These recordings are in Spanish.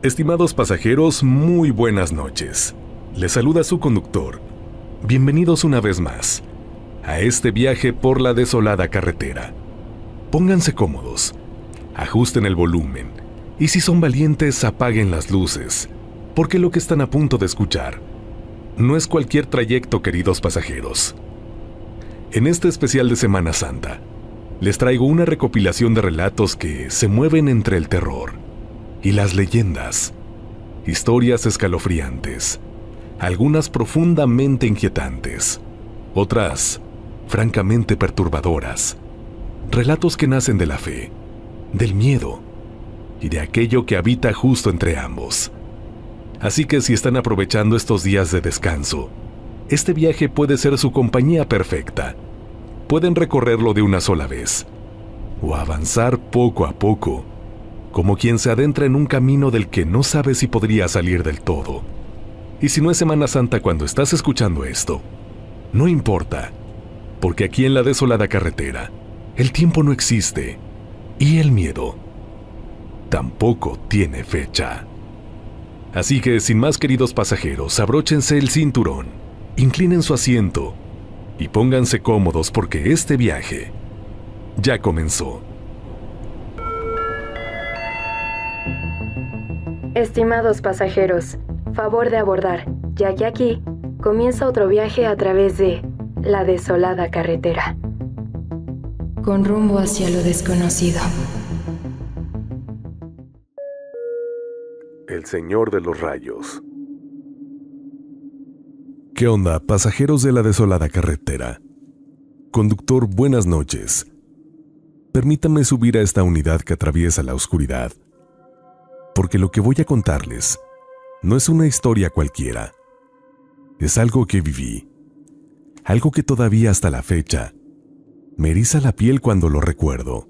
Estimados pasajeros, muy buenas noches. Les saluda su conductor. Bienvenidos una vez más a este viaje por la desolada carretera. Pónganse cómodos, ajusten el volumen y si son valientes apaguen las luces, porque lo que están a punto de escuchar no es cualquier trayecto, queridos pasajeros. En este especial de Semana Santa, les traigo una recopilación de relatos que se mueven entre el terror y las leyendas, historias escalofriantes, algunas profundamente inquietantes, otras francamente perturbadoras, relatos que nacen de la fe, del miedo y de aquello que habita justo entre ambos. Así que si están aprovechando estos días de descanso, este viaje puede ser su compañía perfecta. Pueden recorrerlo de una sola vez, o avanzar poco a poco, como quien se adentra en un camino del que no sabe si podría salir del todo. Y si no es Semana Santa cuando estás escuchando esto, no importa, porque aquí en la desolada carretera, el tiempo no existe, y el miedo tampoco tiene fecha. Así que, sin más, queridos pasajeros, abróchense el cinturón, inclinen su asiento y pónganse cómodos porque este viaje ya comenzó. Estimados pasajeros, favor de abordar, ya que aquí comienza otro viaje a través de la desolada carretera, con rumbo hacia lo desconocido. El Señor de los Rayos. ¿Qué onda, pasajeros de la desolada carretera? Conductor, buenas noches. Permítanme subir a esta unidad que atraviesa la oscuridad, porque lo que voy a contarles no es una historia cualquiera. Es algo que viví, algo que todavía hasta la fecha me eriza la piel cuando lo recuerdo.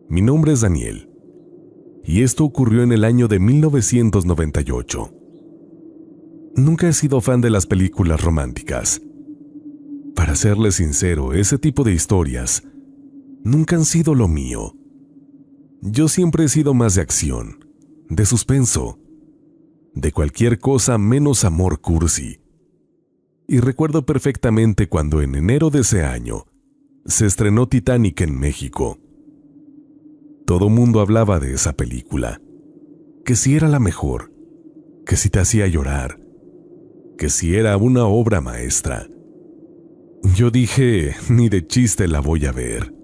Mi nombre es Daniel, y esto ocurrió en el año de 1998. Nunca he sido fan de las películas románticas. Para serles sincero, ese tipo de historias nunca han sido lo mío. Yo siempre he sido más de acción, de suspenso, de cualquier cosa menos amor cursi. Y recuerdo perfectamente cuando en enero de ese año se estrenó Titanic en México. Todo mundo hablaba de esa película, que si era la mejor, que si te hacía llorar, que si era una obra maestra. Yo dije, ni de chiste la voy a ver.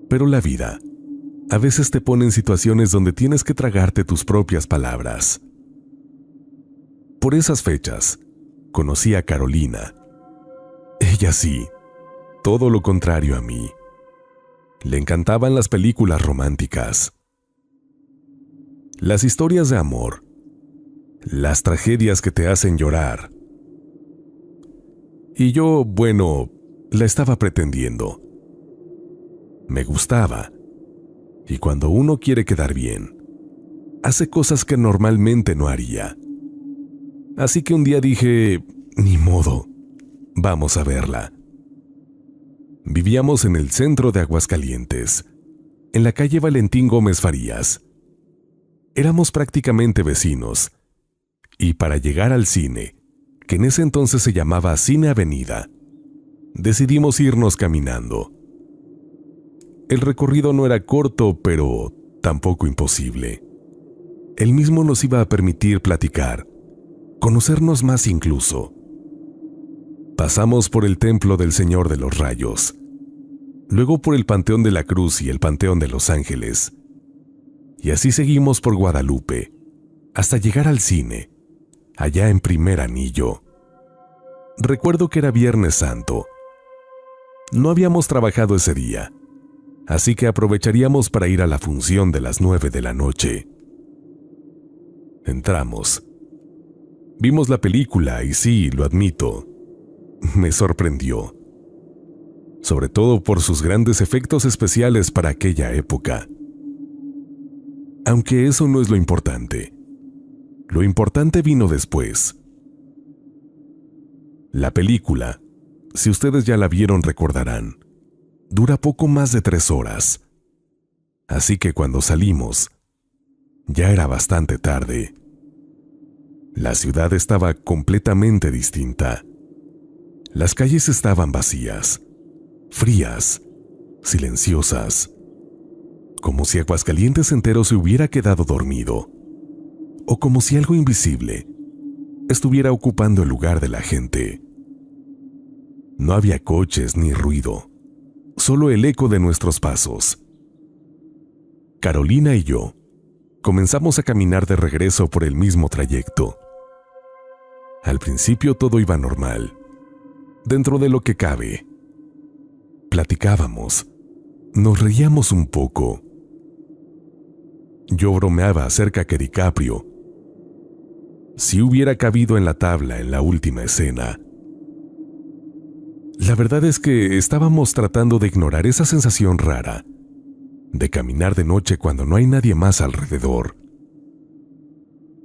Pero la vida a veces te pone en situaciones donde tienes que tragarte tus propias palabras. Por esas fechas, conocí a Carolina. Ella sí, todo lo contrario a mí. Le encantaban las películas románticas, las historias de amor, las tragedias que te hacen llorar. Y yo, bueno, la estaba pretendiendo. Me gustaba. Y cuando uno quiere quedar bien, hace cosas que normalmente no haría. Así que un día dije, ni modo, vamos a verla. Vivíamos en el centro de Aguascalientes, en la calle Valentín Gómez Farías. Éramos prácticamente vecinos, y para llegar al cine, que en ese entonces se llamaba Cine Avenida, decidimos irnos caminando. El recorrido no era corto, pero tampoco imposible. El mismo nos iba a permitir platicar, conocernos más incluso. Pasamos por el Templo del Señor de los Rayos, luego por el Panteón de la Cruz y el Panteón de los Ángeles, y así seguimos por Guadalupe, hasta llegar al cine, allá en Primer Anillo. Recuerdo que era Viernes Santo. No habíamos trabajado ese día, así que aprovecharíamos para ir a la función de las 9 de la noche. Entramos. Vimos la película y sí, lo admito, me sorprendió. Sobre todo por sus grandes efectos especiales para aquella época. Aunque eso no es lo importante. Lo importante vino después. La película, si ustedes ya la vieron recordarán, dura poco más de 3 horas. Así que cuando salimos, Ya era bastante tarde. La ciudad estaba completamente distinta. Las calles estaban vacías, frías, silenciosas, como si Aguascalientes entero se hubiera quedado dormido, o como si algo invisible estuviera ocupando el lugar de la gente. No había coches ni ruido, solo el eco de nuestros pasos. Carolina y yo comenzamos a caminar de regreso por el mismo trayecto. Al principio todo iba normal, dentro de lo que cabe. Platicábamos, nos reíamos un poco. Yo bromeaba acerca que DiCaprio, si hubiera cabido en la tabla en la última escena. La verdad es que estábamos tratando de ignorar esa sensación rara de caminar de noche cuando no hay nadie más alrededor.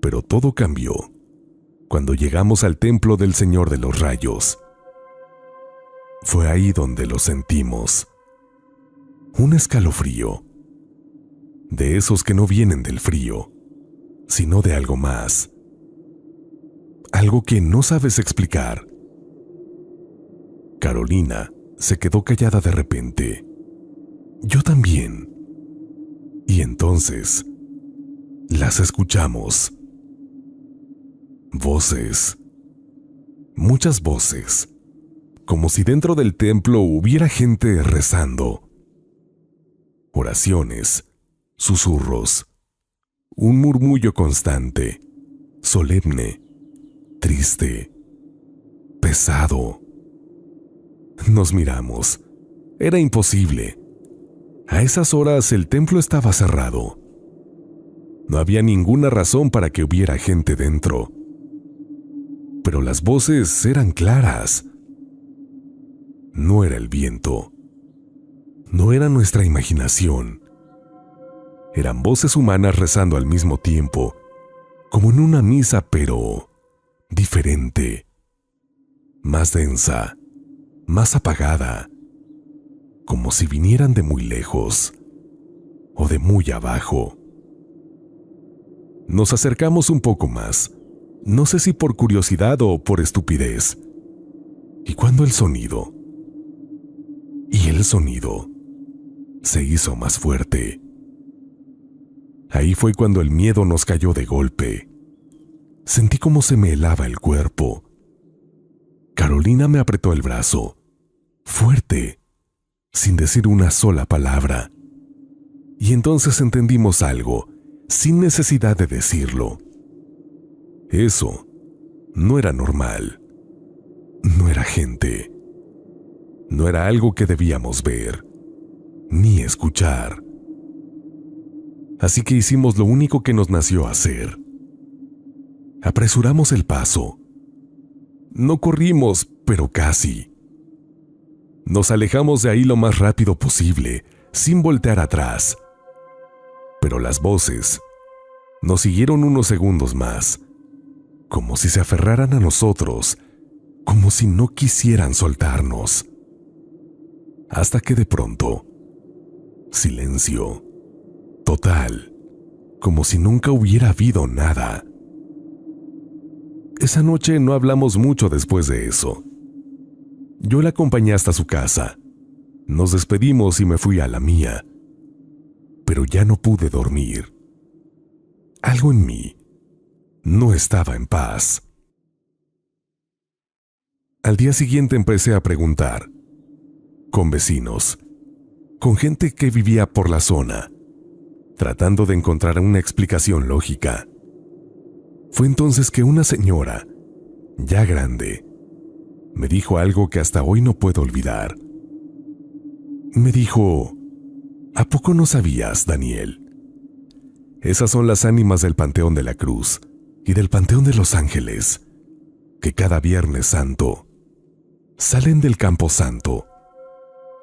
Pero todo cambió cuando llegamos al templo del Señor de los Rayos. Fue ahí donde lo sentimos. Un escalofrío, de esos que no vienen del frío, sino de algo más. Algo que no sabes explicar. Carolina se quedó callada de repente. Yo también. Y entonces, las escuchamos. Voces. Muchas voces. Como si dentro del templo hubiera gente rezando. Oraciones, susurros, un murmullo constante, solemne, triste, pesado. Nos miramos. Era imposible. A esas horas el templo estaba cerrado. No había ninguna razón para que hubiera gente dentro. Pero las voces eran claras. No era el viento. No era nuestra imaginación. Eran voces humanas rezando al mismo tiempo, como en una misa, pero diferente, más densa, más apagada, como si vinieran de muy lejos o de muy abajo. Nos acercamos un poco más, no sé si por curiosidad o por estupidez, y cuando el sonido se hizo más fuerte. Ahí fue cuando el miedo nos cayó de golpe. Sentí como se me helaba el cuerpo. Carolina me apretó el brazo, fuerte, sin decir una sola palabra. Y entonces entendimos algo, sin necesidad de decirlo. Eso no era normal. No era gente. No era algo que debíamos ver, ni escuchar. Así que hicimos lo único que nos nació hacer. Apresuramos el paso. No corrimos, pero casi. Nos alejamos de ahí lo más rápido posible, sin voltear atrás. Pero las voces nos siguieron unos segundos más, como si se aferraran a nosotros, como si no quisieran soltarnos. Hasta que de pronto, silencio, total, como si nunca hubiera habido nada. Esa noche no hablamos mucho después de eso. Yo la acompañé hasta su casa. Nos despedimos y me fui a la mía. Pero ya no pude dormir. Algo en mí no estaba en paz. Al día siguiente empecé a preguntar, con vecinos, con gente que vivía por la zona, tratando de encontrar una explicación lógica. Fue entonces que una señora, ya grande, me dijo algo que hasta hoy no puedo olvidar. Me dijo, ¿a poco no sabías, Daniel? Esas son las ánimas del Panteón de la Cruz y del Panteón de los Ángeles, que cada Viernes Santo salen del Campo Santo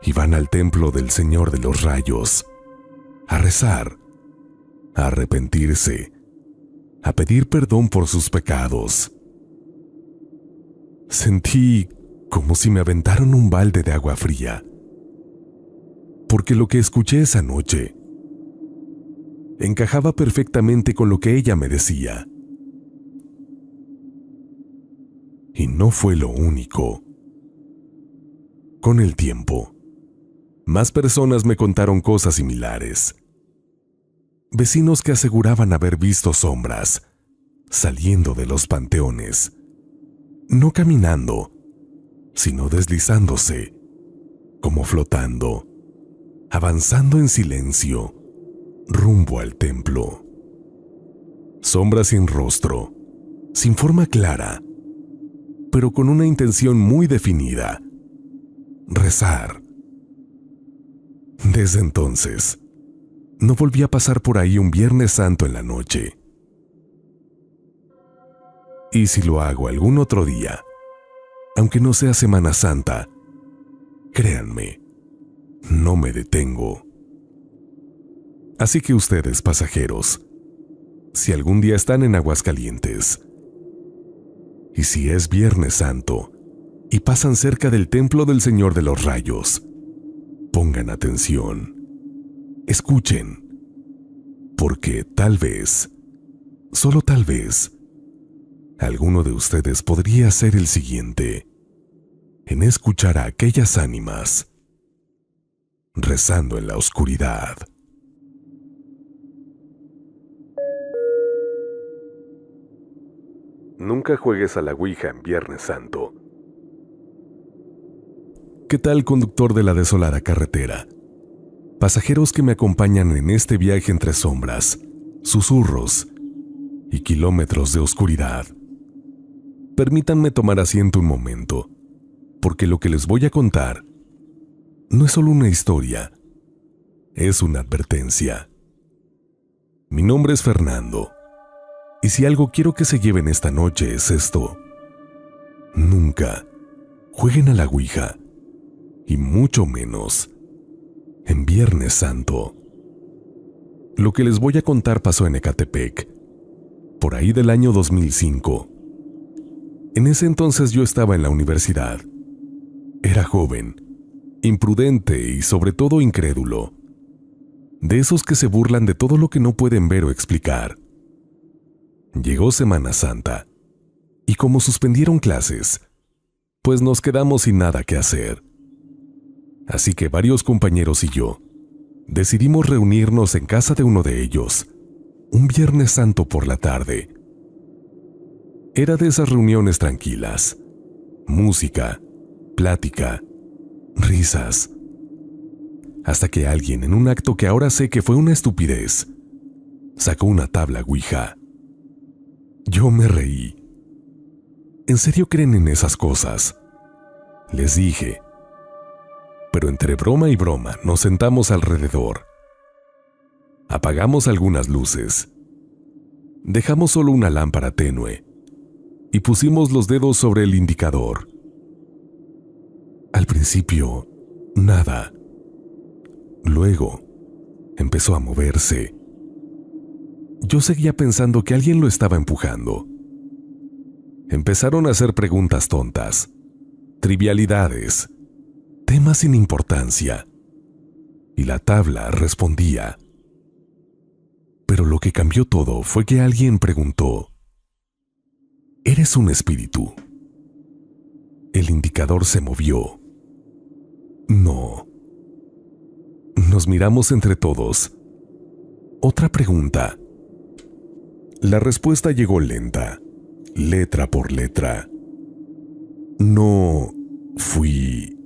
y van al templo del Señor de los Rayos a rezar, a arrepentirse, a pedir perdón por sus pecados. Sentí como si me aventaron un balde de agua fría, porque lo que escuché esa noche Encajaba perfectamente con lo que ella me decía. Y no fue lo único. Con el tiempo, más personas me contaron cosas similares. Vecinos que aseguraban haber visto sombras saliendo de los panteones, no caminando, sino deslizándose, como flotando, avanzando en silencio, rumbo al templo. Sombras sin rostro, sin forma clara, pero con una intención muy definida: rezar. Desde entonces, no volví a pasar por ahí un Viernes Santo en la noche. Y si lo hago algún otro día, aunque no sea Semana Santa, créanme, no me detengo. Así que ustedes, pasajeros, si algún día están en Aguascalientes, y si es Viernes Santo y pasan cerca del Templo del Señor de los Rayos, pongan atención, escuchen, porque tal vez, solo tal vez, alguno de ustedes podría ser el siguiente en escuchar a aquellas ánimas rezando en la oscuridad. Nunca juegues a la Ouija en Viernes Santo. ¿Qué tal, conductor de la desolada carretera? Pasajeros que me acompañan en este viaje entre sombras, susurros y kilómetros de oscuridad. Permítanme tomar asiento un momento, porque lo que les voy a contar no es solo una historia, es una advertencia. Mi nombre es Fernando, y si algo quiero que se lleven esta noche es esto: nunca jueguen a la Ouija, y mucho menos en Viernes Santo. Lo que les voy a contar pasó en Ecatepec, por ahí del año 2005. En ese entonces yo estaba en la universidad. Era joven, imprudente y sobre todo incrédulo. De esos que se burlan de todo lo que no pueden ver o explicar. Llegó Semana Santa, y como suspendieron clases, pues nos quedamos sin nada que hacer. Así que varios compañeros y yo decidimos reunirnos en casa de uno de ellos, un Viernes Santo por la tarde. Era de esas reuniones tranquilas: música, plática, risas. Hasta que alguien, en un acto que ahora sé que fue una estupidez, sacó una tabla Ouija. Yo me reí. ¿En serio creen en esas cosas?, les dije. Pero entre broma y broma nos sentamos alrededor. Apagamos algunas luces. Dejamos solo una lámpara tenue y pusimos los dedos sobre el indicador. Al principio, nada. Luego, empezó a moverse. Yo seguía pensando que alguien lo estaba empujando. Empezaron a hacer preguntas tontas, trivialidades, temas sin importancia, y la tabla respondía. Pero lo que cambió todo fue que alguien preguntó: ¿eres un espíritu? El indicador se movió. No. Nos miramos entre todos. Otra pregunta. La respuesta llegó lenta, letra por letra. No fui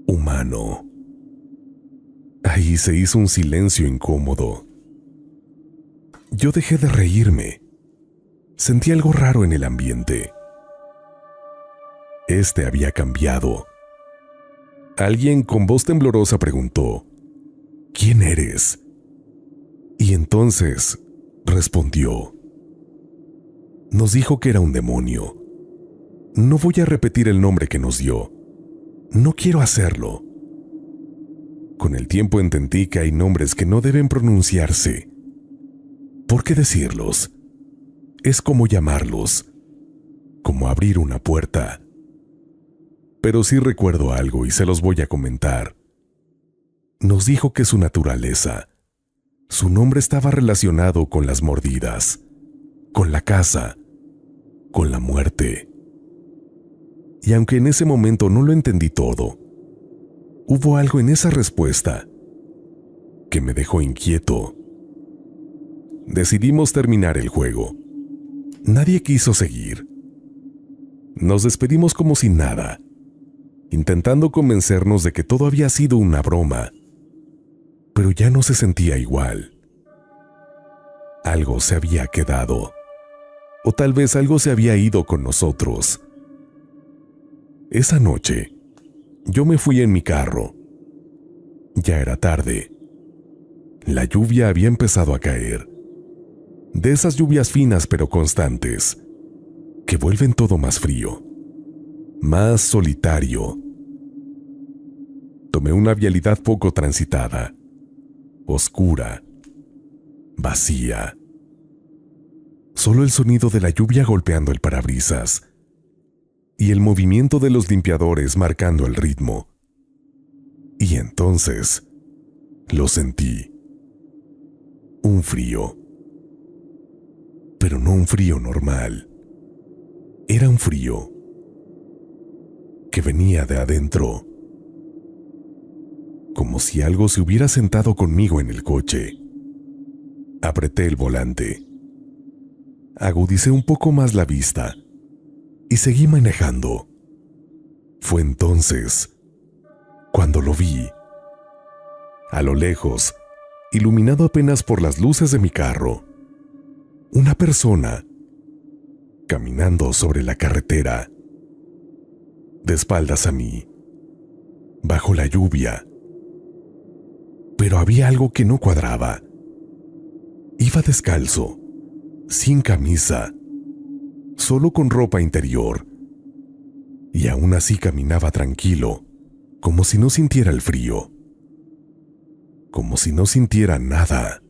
humano. Ahí se hizo un silencio incómodo. Yo dejé de reírme. Sentí algo raro en el ambiente. Este había cambiado. Alguien con voz temblorosa preguntó: ¿quién eres? Y entonces respondió. Nos dijo que era un demonio. No voy a repetir el nombre que nos dio. No quiero hacerlo. Con el tiempo entendí que hay nombres que no deben pronunciarse. ¿Por qué decirlos? Es como llamarlos, como abrir una puerta. Pero sí recuerdo algo y se los voy a comentar. Nos dijo que su naturaleza, Su nombre estaba relacionado con las mordidas, con la caza, con la muerte. Y aunque en ese momento no lo entendí todo, hubo algo en esa respuesta que me dejó inquieto. Decidimos terminar el juego. Nadie quiso seguir. Nos despedimos como si nada, intentando convencernos de que todo había sido una broma, pero ya no se sentía igual. Algo se había quedado, o tal vez algo se había ido con nosotros. Esa noche, yo me fui en mi carro. Ya era tarde. La lluvia había empezado a caer. De esas lluvias finas pero constantes, que vuelven todo más frío, más solitario. Tomé una vialidad poco transitada, oscura, vacía. Solo el sonido de la lluvia golpeando el parabrisas y el movimiento de los limpiadores marcando el ritmo. Y entonces lo sentí. Un frío. Pero no un frío normal. Era un frío que venía de adentro. Como si algo se hubiera sentado conmigo en el coche. Apreté el volante. Agudicé un poco más la vista y seguí manejando. Fue entonces cuando lo vi. A lo lejos, iluminado apenas por las luces de mi carro, una persona caminando sobre la carretera, de espaldas a mí, bajo la lluvia. Pero había algo que no cuadraba. Iba descalzo, sin camisa, solo con ropa interior, y aún así caminaba tranquilo, como si no sintiera el frío, como si no sintiera nada.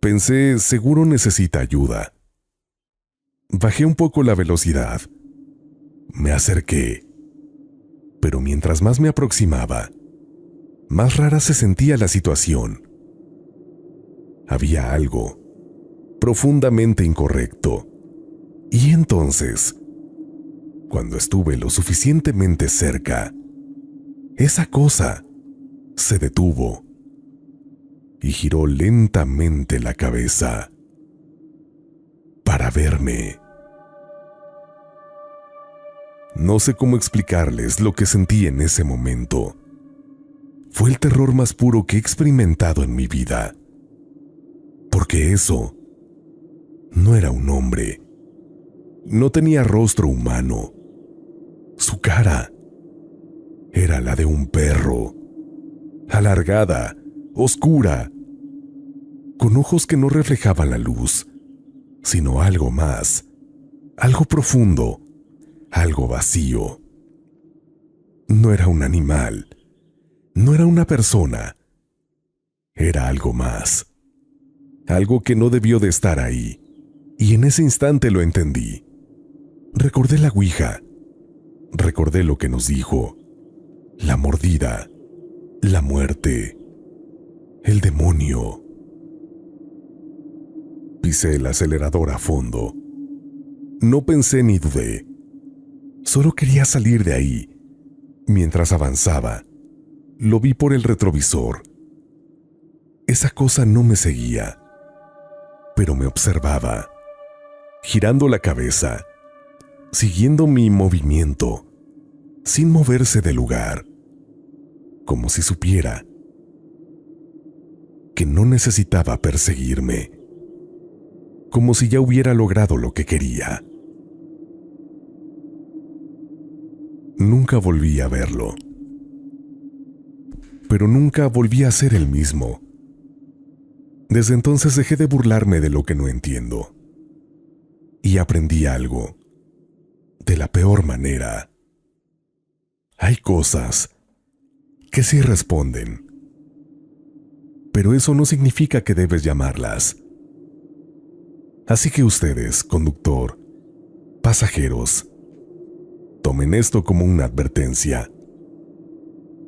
Pensé, seguro necesita ayuda. Bajé un poco la velocidad. Me acerqué, pero mientras más me aproximaba, más rara se sentía la situación. Había algo profundamente incorrecto. Y entonces, cuando estuve lo suficientemente cerca, esa cosa se detuvo y giró lentamente la cabeza para verme. No sé cómo explicarles lo que sentí en ese momento. Fue el terror más puro que he experimentado en mi vida. Porque eso no era un hombre. No tenía rostro humano. Su cara era la de un perro, alargada, oscura, con ojos que no reflejaban la luz, sino algo más, algo profundo, algo vacío. No era un animal, no era una persona, era algo más, algo que no debió de estar ahí, y en ese instante lo entendí. Recordé la ouija, recordé lo que nos dijo, la mordida, la muerte, el demonio. Pisé el acelerador a fondo. No pensé ni dudé. Solo quería salir de ahí. Mientras avanzaba, lo vi por el retrovisor. Esa cosa no me seguía, pero me observaba, girando la cabeza, siguiendo mi movimiento, sin moverse del lugar, como si supiera que no necesitaba perseguirme, como si ya hubiera logrado lo que quería. Nunca volví a verlo, pero nunca volví a ser el mismo. Desde entonces dejé de burlarme de lo que no entiendo y aprendí algo, de la peor manera. Hay cosas que sí responden, pero eso no significa que debes llamarlas. Así que ustedes, conductor, pasajeros, tomen esto como una advertencia.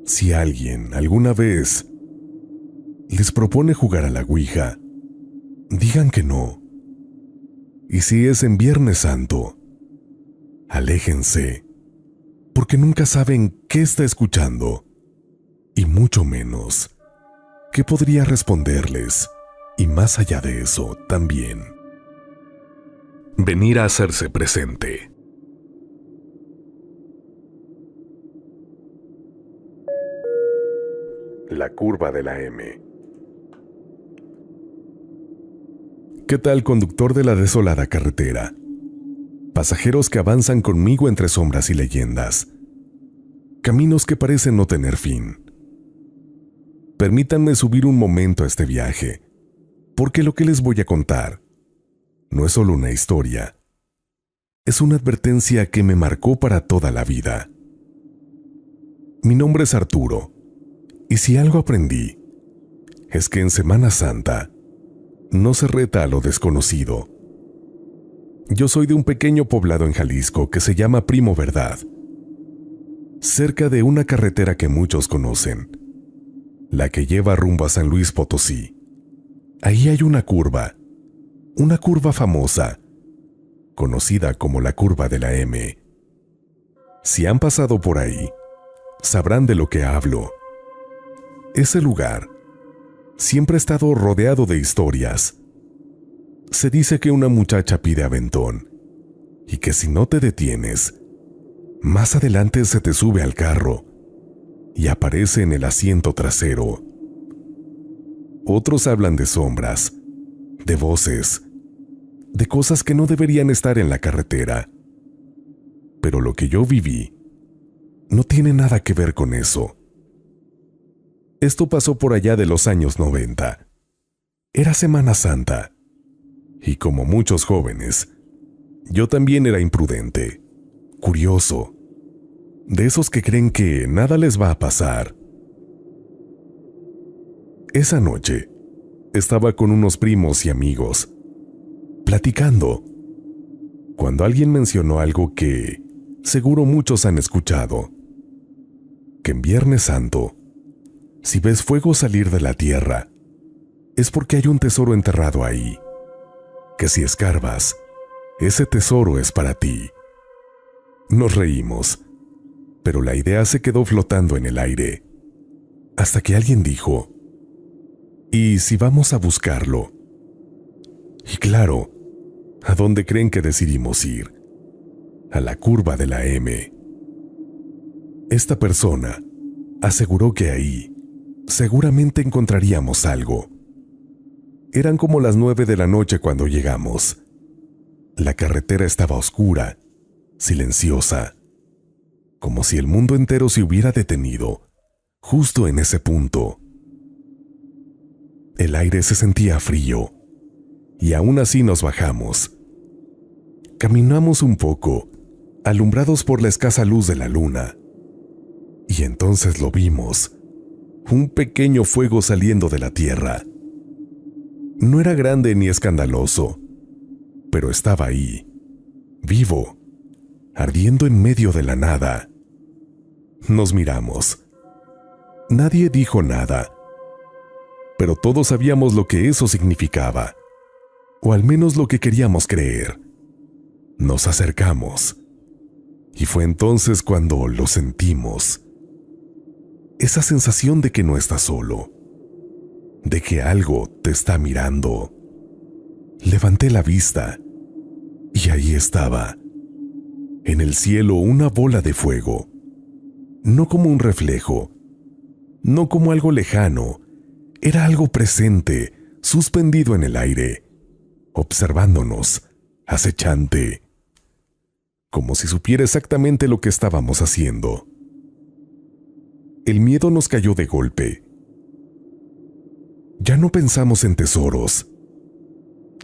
Si alguien alguna vez les propone jugar a la Ouija, digan que no. Y si es en Viernes Santo, aléjense, porque nunca saben qué está escuchando, y mucho menos qué podría responderles, y más allá de eso también. Venir a hacerse presente. La curva de la M. ¿Qué tal, conductor de la desolada carretera? Pasajeros que avanzan conmigo entre sombras y leyendas. Caminos que parecen no tener fin. Permítanme subir un momento a este viaje, porque lo que les voy a contar no es solo una historia, es una advertencia que me marcó para toda la vida. Mi nombre es Arturo, y si algo aprendí, es que en Semana Santa no se reta a lo desconocido. Yo soy de un pequeño poblado en Jalisco que se llama Primo Verdad, cerca de una carretera que muchos conocen, la que lleva rumbo a San Luis Potosí. Ahí hay una curva famosa, conocida como la curva de la M. Si han pasado por ahí, sabrán de lo que hablo. Ese lugar siempre ha estado rodeado de historias. Se dice que una muchacha pide aventón y que si no te detienes, más adelante se te sube al carro y aparece en el asiento trasero. Otros hablan de sombras, de voces, de cosas que no deberían estar en la carretera. Pero lo que yo viví no tiene nada que ver con eso. Esto pasó por allá de los años 90. Era Semana Santa. Y como muchos jóvenes, yo también era imprudente, curioso, de esos que creen que nada les va a pasar. Esa noche, estaba con unos primos y amigos, platicando, cuando alguien mencionó algo que seguro muchos han escuchado, que en Viernes Santo, si ves fuego salir de la tierra, es porque hay un tesoro enterrado ahí, que si escarbas, ese tesoro es para ti. Nos reímos, pero la idea se quedó flotando en el aire, hasta que alguien dijo, ¿y si vamos a buscarlo? Y claro, ¿a dónde creen que decidimos ir? A la curva de la M. Esta persona aseguró que ahí seguramente encontraríamos algo. Eran como las 9 de la noche cuando llegamos. La carretera estaba oscura, silenciosa, como si el mundo entero se hubiera detenido justo en ese punto. El aire se sentía frío, y aún así nos bajamos. Caminamos un poco, alumbrados por la escasa luz de la luna, y entonces lo vimos, un pequeño fuego saliendo de la tierra. No era grande ni escandaloso, pero estaba ahí, vivo, ardiendo en medio de la nada. Nos miramos. Nadie dijo nada, pero todos sabíamos lo que eso significaba, o al menos lo que queríamos creer. Nos acercamos, y fue entonces cuando lo sentimos. Esa sensación de que no estás solo, de que algo te está mirando. Levanté la vista, y ahí estaba, en el cielo, una bola de fuego, no como un reflejo, no como algo lejano, era algo presente, suspendido en el aire, observándonos, acechante, como si supiera exactamente lo que estábamos haciendo. El miedo nos cayó de golpe. Ya no pensamos en tesoros,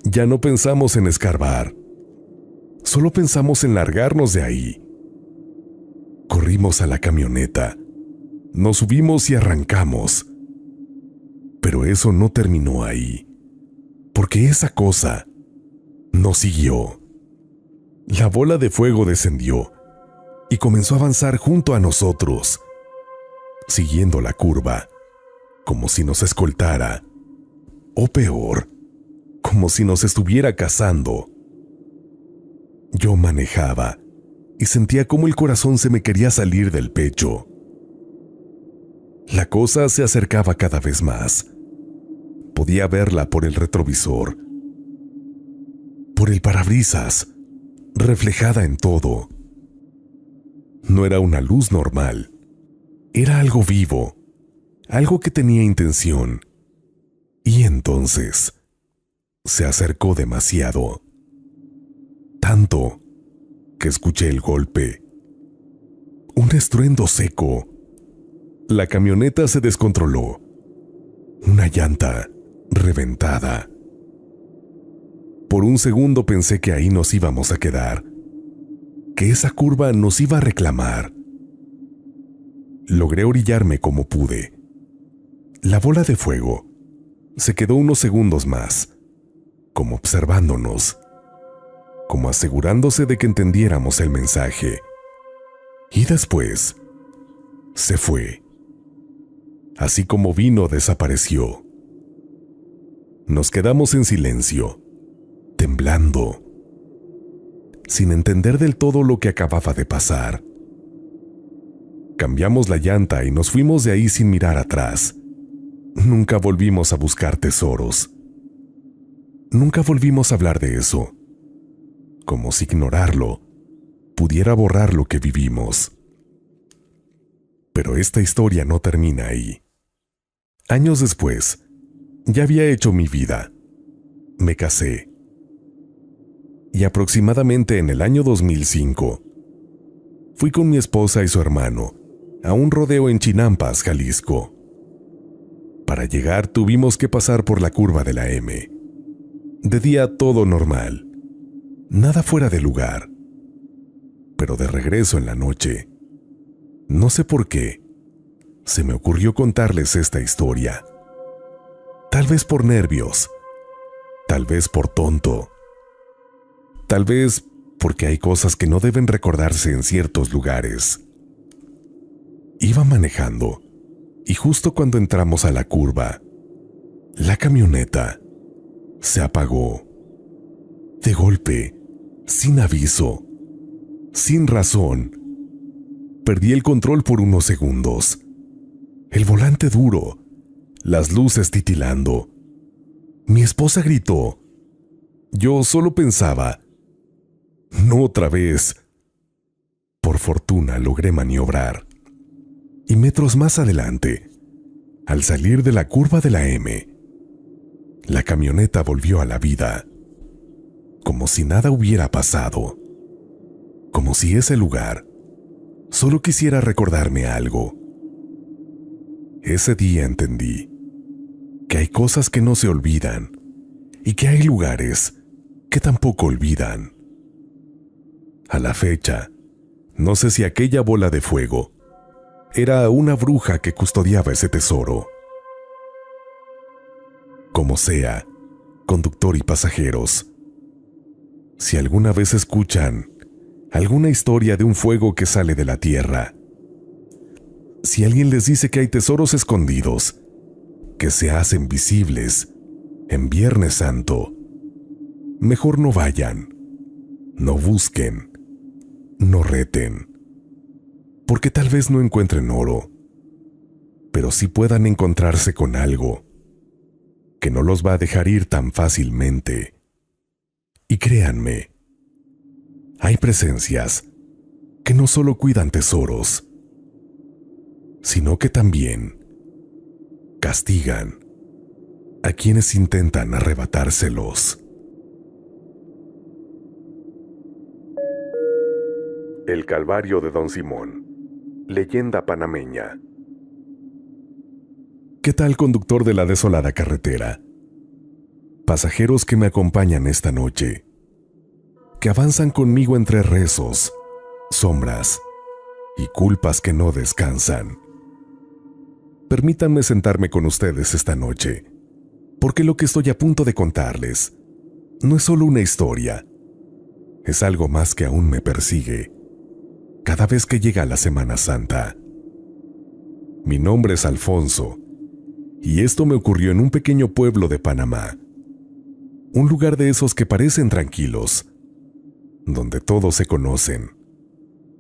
ya no pensamos en escarbar, solo pensamos en largarnos de ahí. Corrimos a la camioneta, nos subimos y arrancamos. Pero eso no terminó ahí, porque esa cosa nos siguió. La bola de fuego descendió y comenzó a avanzar junto a nosotros, siguiendo la curva, como si nos escoltara, o peor, como si nos estuviera cazando. Yo manejaba y sentía como el corazón se me quería salir del pecho. La cosa se acercaba cada vez más. Podía verla por el retrovisor, por el parabrisas, reflejada en todo. No era una luz normal. Era algo vivo, algo que tenía intención. Y entonces se acercó demasiado. Tanto que escuché el golpe. Un estruendo seco. La camioneta se descontroló. Una llanta reventada. Por un segundo pensé que ahí nos íbamos a quedar, que esa curva nos iba a reclamar. Logré orillarme como pude. La bola de fuego se quedó unos segundos más, como observándonos, como asegurándose de que entendiéramos el mensaje. Y después se fue. Así como vino, desapareció. Nos quedamos en silencio, temblando, sin entender del todo lo que acababa de pasar. Cambiamos la llanta y nos fuimos de ahí sin mirar atrás. Nunca volvimos a buscar tesoros. Nunca volvimos a hablar de eso, como si ignorarlo pudiera borrar lo que vivimos. Pero esta historia no termina ahí. Años después, ya había hecho mi vida. Me casé. Y aproximadamente en el año 2005, fui con mi esposa y su hermano a un rodeo en Chinampas, Jalisco. Para llegar tuvimos que pasar por la curva de la M. De día todo normal, nada fuera de lugar. Pero de regreso en la noche, no sé por qué, se me ocurrió contarles esta historia. Tal vez por nervios, tal vez por tonto, tal vez porque hay cosas que no deben recordarse en ciertos lugares. Iba manejando y justo cuando entramos a la curva, la camioneta se apagó. De golpe, sin aviso, sin razón. Perdí el control por unos segundos. El volante duro, las luces titilando. Mi esposa gritó. Yo solo pensaba, no otra vez. Por fortuna logré maniobrar. Y metros más adelante, al salir de la curva de la M, la camioneta volvió a la vida, como si nada hubiera pasado, como si ese lugar solo quisiera recordarme algo. Ese día entendí que hay cosas que no se olvidan y que hay lugares que tampoco olvidan. A la fecha, no sé si aquella bola de fuego era una bruja que custodiaba ese tesoro. Como sea, conductor y pasajeros, si alguna vez escuchan alguna historia de un fuego que sale de la tierra, si alguien les dice que hay tesoros escondidos que se hacen visibles en Viernes Santo, mejor no vayan, no busquen, no reten, porque tal vez no encuentren oro, pero sí puedan encontrarse con algo que no los va a dejar ir tan fácilmente. Y créanme, hay presencias que no solo cuidan tesoros, sino que también castigan a quienes intentan arrebatárselos. El Calvario de Don Simón, leyenda panameña. ¿Qué tal, conductor de la desolada carretera? Pasajeros que me acompañan esta noche, que avanzan conmigo entre rezos, sombras y culpas que no descansan. Permítanme sentarme con ustedes esta noche, porque lo que estoy a punto de contarles no es solo una historia, es algo más que aún me persigue cada vez que llega la Semana Santa. Mi nombre es Alfonso, Y esto me ocurrió en un pequeño pueblo de Panamá. Un lugar de esos que parecen tranquilos, donde todos se conocen,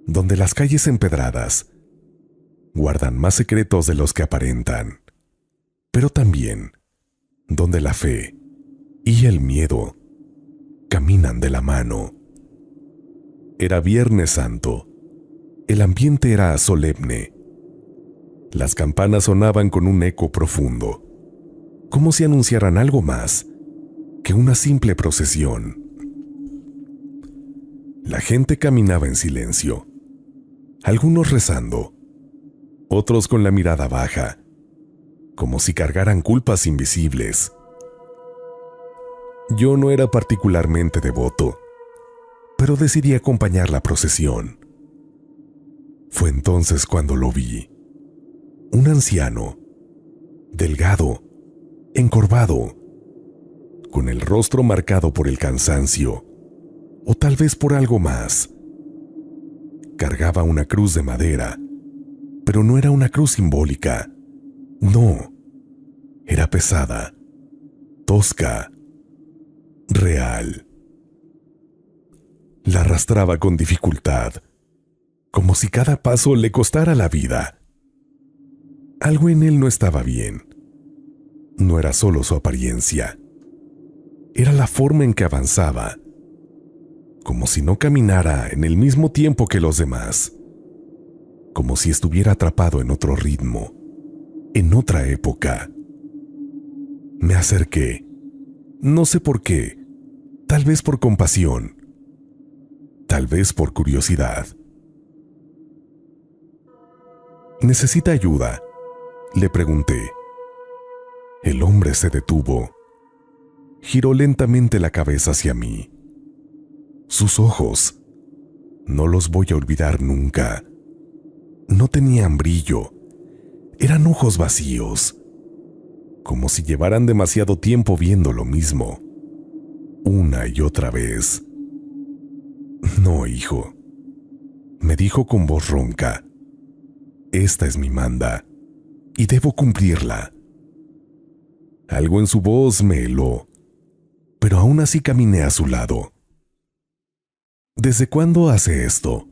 donde las calles empedradas guardan más secretos de los que aparentan, pero también donde la fe y el miedo caminan de la mano. Era Viernes Santo. El ambiente era solemne. Las campanas sonaban con un eco profundo, como si anunciaran algo más que una simple procesión. La gente caminaba en silencio, algunos rezando, otros con la mirada baja, como si cargaran culpas invisibles. Yo no era particularmente devoto, pero decidí acompañar la procesión. Fue entonces cuando lo vi. Un anciano, delgado, encorvado, con el rostro marcado por el cansancio, o tal vez por algo más. Cargaba una cruz de madera, pero no era una cruz simbólica. No, era pesada, tosca, real. La arrastraba con dificultad, como si cada paso le costara la vida. Algo en él no estaba bien. No era solo su apariencia, era la forma en que avanzaba, como si no caminara en el mismo tiempo que los demás, como si estuviera atrapado en otro ritmo, en otra época. Me acerqué, no sé por qué, tal vez por compasión, tal vez por curiosidad. ¿Necesita ayuda?, le pregunté. El hombre se detuvo. Giró lentamente la cabeza hacia mí. Sus ojos, no los voy a olvidar nunca. No tenían brillo. Eran ojos vacíos, como si llevaran demasiado tiempo viendo lo mismo, una y otra vez. No, hijo, me dijo con voz ronca. Esta es mi manda, y debo cumplirla. Algo en su voz me heló, pero aún así caminé a su lado. ¿Desde cuándo hace esto?,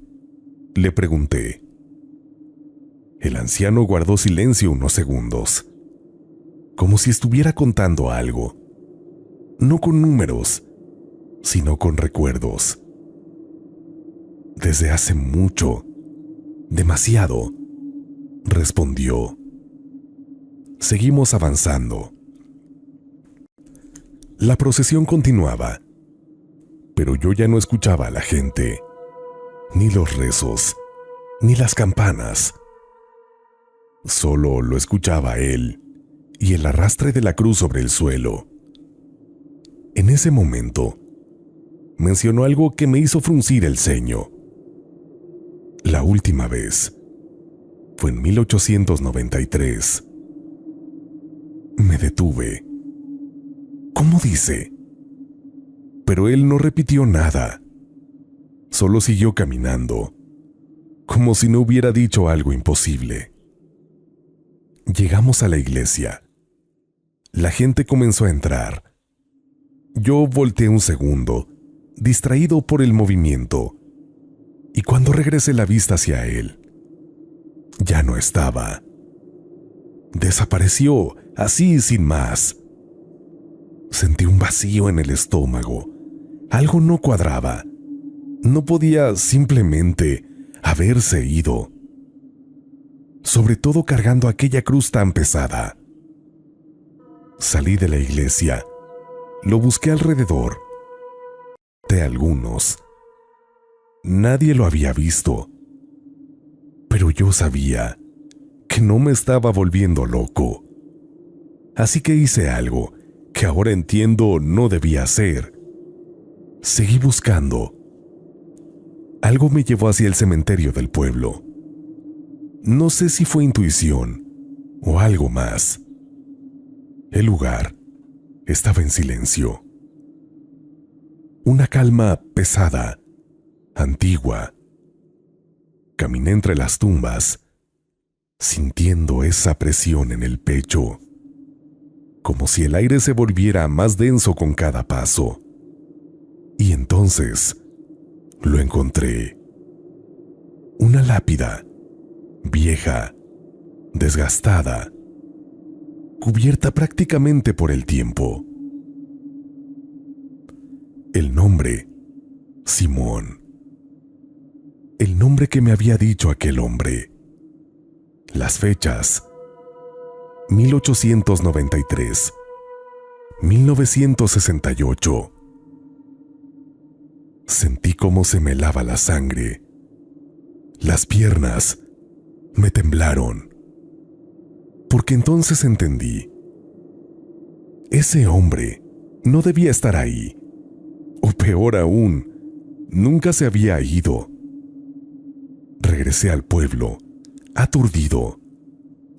le pregunté. El anciano guardó silencio unos segundos, como si estuviera contando algo, no con números, sino con recuerdos. Desde hace mucho, demasiado, respondió. Seguimos avanzando. La procesión continuaba, pero yo ya no escuchaba a la gente, ni los rezos, ni las campanas. Solo lo escuchaba a él y el arrastre de la cruz sobre el suelo. En ese momento, mencionó algo que me hizo fruncir el ceño. La última vez fue en 1893. Me detuve. ¿Cómo dice? Pero él no repitió nada. Solo siguió caminando, como si no hubiera dicho algo imposible. Llegamos a la iglesia. La gente comenzó a entrar. Yo volteé un segundo, distraído por el movimiento, y cuando regresé la vista hacia él, ya no estaba. Desapareció, así sin más. Sentí un vacío en el estómago. Algo no cuadraba. No podía simplemente haberse ido. Sobre todo cargando aquella cruz tan pesada. Salí de la iglesia. Lo busqué alrededor. De algunos. Nadie lo había visto. Pero yo sabía que no me estaba volviendo loco. Así que hice algo que ahora entiendo no debía hacer. Seguí buscando. Algo me llevó hacia el cementerio del pueblo. No sé si fue intuición o algo más. El lugar estaba en silencio. Una calma pesada, antigua. Caminé entre las tumbas, sintiendo esa presión en el pecho. como si el aire se volviera más denso con cada paso. Y entonces lo encontré. Una lápida, vieja, desgastada, cubierta prácticamente por el tiempo. El nombre, Simón. El nombre que me había dicho aquel hombre. Las fechas, 1893, 1968. Sentí cómo se me helaba la sangre. Las piernas me temblaron. Porque entonces entendí. Ese hombre no debía estar ahí. O peor aún, nunca se había ido. Regresé al pueblo, aturdido,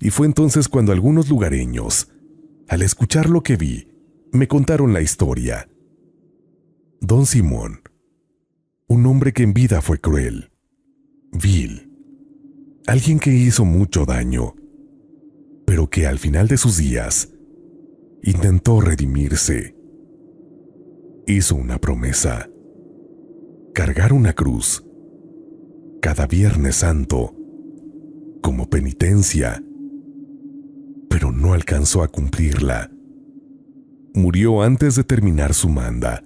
y fue entonces cuando algunos lugareños, al escuchar lo que vi, me contaron la historia. Don Simón, un hombre que en vida fue cruel, vil, alguien que hizo mucho daño, pero que al final de sus días intentó redimirse. Hizo una promesa: cargar una cruz cada Viernes Santo como penitencia, pero no alcanzó a cumplirla. Murió antes de terminar su manda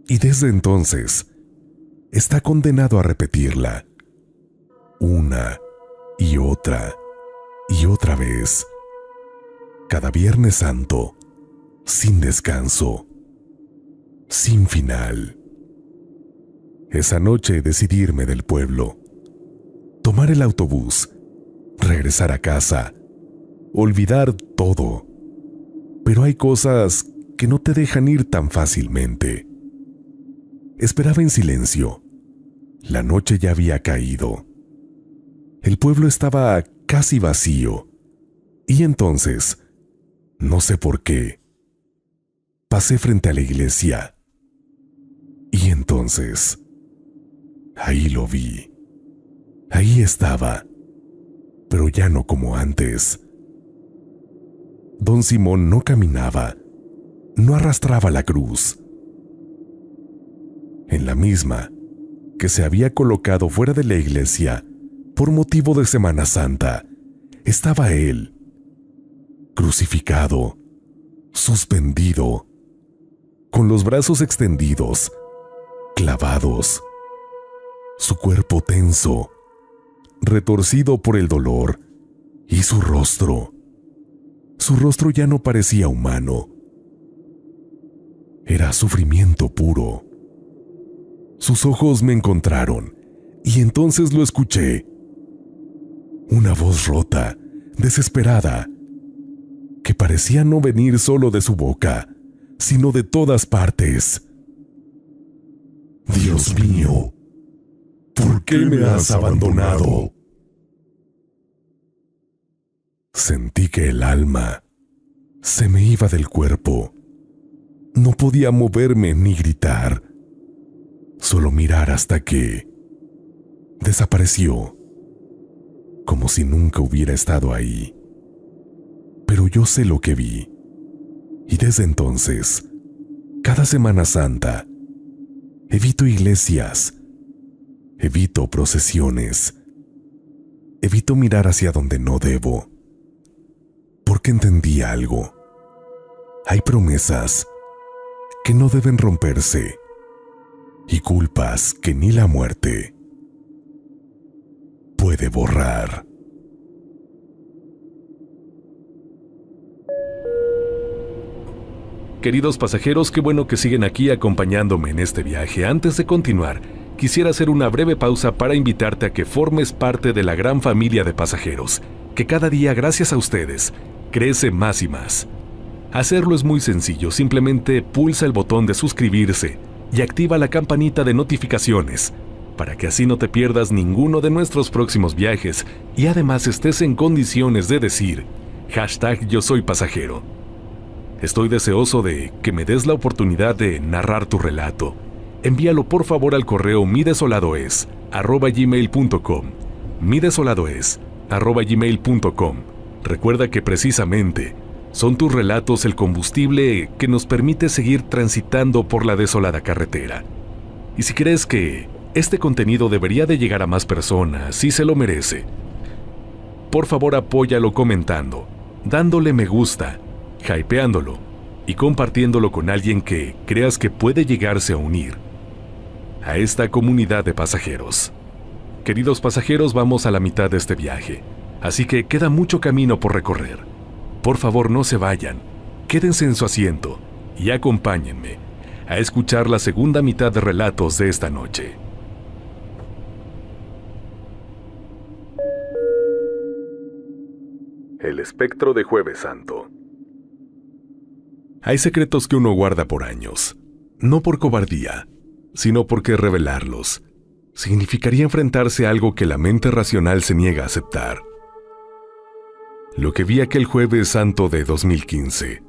y desde entonces está condenado a repetirla una y otra vez, cada Viernes Santo, sin descanso, sin final. Esa noche decidí irme del pueblo, tomar el autobús, regresar a casa, olvidar todo. Pero hay cosas que no te dejan ir tan fácilmente. Esperaba en silencio. La noche ya había caído. El pueblo estaba casi vacío. Y entonces, no sé por qué, pasé frente a la iglesia. Y entonces, ahí lo vi. Ahí estaba, pero ya no como antes. Don Simón no caminaba, no arrastraba la cruz. En la misma, que se había colocado fuera de la iglesia por motivo de Semana Santa, estaba él, crucificado, suspendido, con los brazos extendidos, clavados, su cuerpo tenso, retorcido por el dolor, y su rostro ya no parecía humano. Era sufrimiento puro. Sus ojos me encontraron, y entonces lo escuché. Una voz rota, desesperada, que parecía no venir solo de su boca, sino de todas partes. Dios mío, ¿por qué me has abandonado? Sentí que el alma se me iba del cuerpo. No podía moverme ni gritar, solo mirar hasta que desapareció, como si nunca hubiera estado ahí. Pero yo sé lo que vi, y desde entonces, cada Semana Santa, evito iglesias, evito procesiones, evito mirar hacia donde no debo, porque entendí algo. Hay promesas que no deben romperse y culpas que ni la muerte puede borrar. Queridos pasajeros, qué bueno que siguen aquí acompañándome en este viaje. Antes de continuar, quisiera hacer una breve pausa para invitarte a que formes parte de la gran familia de pasajeros, que cada día, gracias a ustedes, crece más y más. Hacerlo es muy sencillo, simplemente pulsa el botón de suscribirse y activa la campanita de notificaciones, para que así no te pierdas ninguno de nuestros próximos viajes y además estés en condiciones de decir #yo soy pasajero. Estoy deseoso de que me des la oportunidad de narrar tu relato. Envíalo por favor al correo midesoladoes@gmail.com. midesoladoes@gmail.com. Recuerda que precisamente Son tus relatos el combustible que nos permite seguir transitando por la desolada carretera. Y si crees que este contenido debería de llegar a más personas y se lo merece, por favor apóyalo comentando, dándole me gusta, hypeándolo y compartiéndolo con alguien que creas que puede llegarse a unir a esta comunidad de pasajeros. Queridos pasajeros, vamos a la mitad de este viaje, así que queda mucho camino por recorrer. Por favor, no se vayan, quédense en su asiento y acompáñenme a escuchar la segunda mitad de relatos de esta noche. El espectro de Jueves Santo. Hay secretos que uno guarda por años, no por cobardía, sino porque revelarlos significaría enfrentarse a algo que la mente racional se niega a aceptar. Lo que vi aquel Jueves Santo de 2015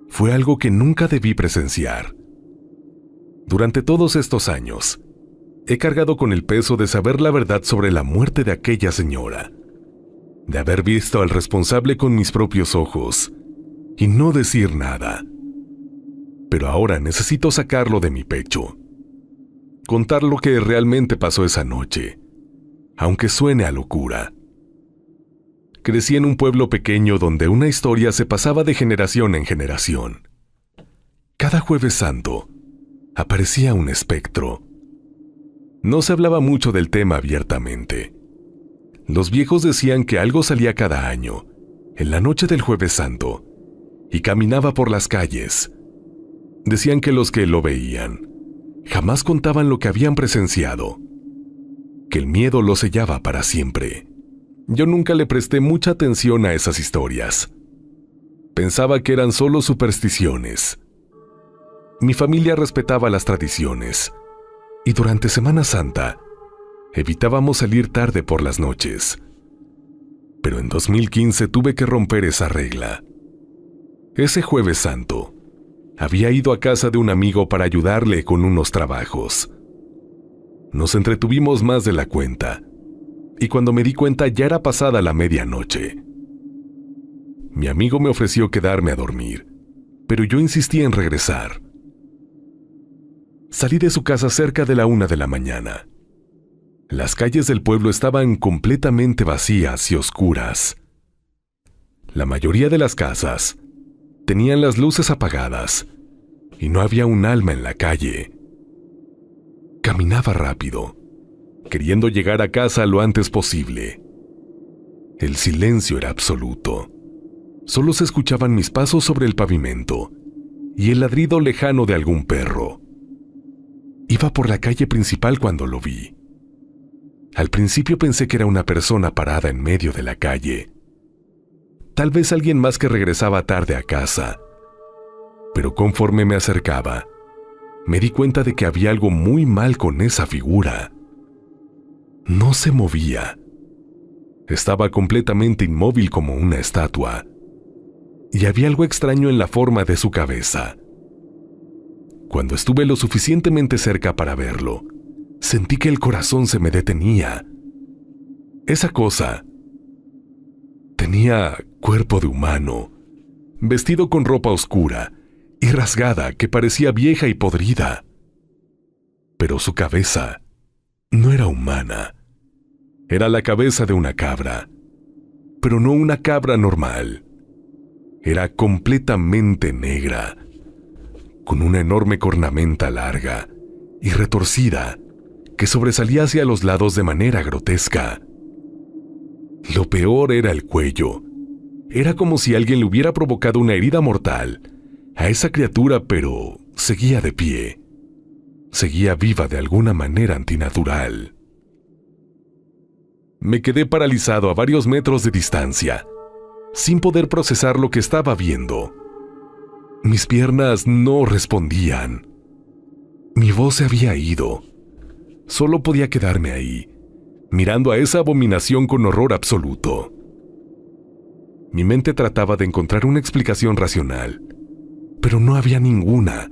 fue algo que nunca debí presenciar. Durante todos estos años, he cargado con el peso de saber la verdad sobre la muerte de aquella señora, de haber visto al responsable con mis propios ojos y no decir nada. Pero ahora necesito sacarlo de mi pecho, contar lo que realmente pasó esa noche, aunque suene a locura. Crecí en un pueblo pequeño donde una historia se pasaba de generación en generación. Cada Jueves Santo aparecía un espectro. No se hablaba mucho del tema abiertamente. Los viejos decían que algo salía cada año, en la noche del Jueves Santo, y caminaba por las calles. Decían que los que lo veían jamás contaban lo que habían presenciado, que el miedo lo sellaba para siempre. Yo nunca le presté mucha atención a esas historias. Pensaba que eran solo supersticiones. Mi familia respetaba las tradiciones, y durante Semana Santa evitábamos salir tarde por las noches. Pero en 2015 tuve que romper esa regla. Ese Jueves Santo, había ido a casa de un amigo para ayudarle con unos trabajos. Nos entretuvimos más de la cuenta, y cuando me di cuenta ya era pasada la medianoche. Mi amigo me ofreció quedarme a dormir, pero yo insistí en regresar. Salí de su casa cerca de la 1 de la mañana. Las calles del pueblo estaban completamente vacías y oscuras. La mayoría de las casas tenían las luces apagadas y no había un alma en la calle. Caminaba rápido, queriendo llegar a casa lo antes posible. El silencio era absoluto. Solo se escuchaban mis pasos sobre el pavimento y el ladrido lejano de algún perro. Iba por la calle principal cuando lo vi. Al principio pensé que era una persona parada en medio de la calle. Tal vez alguien más que regresaba tarde a casa. Pero conforme me acercaba, me di cuenta de que había algo muy mal con esa figura. No se movía. Estaba completamente inmóvil como una estatua. Y había algo extraño en la forma de su cabeza. Cuando estuve lo suficientemente cerca para verlo, sentí que el corazón se me detenía. Esa cosa tenía cuerpo de humano, vestido con ropa oscura y rasgada que parecía vieja y podrida. Pero su cabeza no era humana. Era la cabeza de una cabra, pero no una cabra normal. Era completamente negra, con una enorme cornamenta larga y retorcida que sobresalía hacia los lados de manera grotesca. Lo peor era el cuello. Era como si alguien le hubiera provocado una herida mortal a esa criatura, pero seguía de pie. Seguía viva de alguna manera antinatural. Me quedé paralizado a varios metros de distancia, sin poder procesar lo que estaba viendo. Mis piernas no respondían. Mi voz se había ido. Solo podía quedarme ahí, mirando a esa abominación con horror absoluto. Mi mente trataba de encontrar una explicación racional, pero no había ninguna.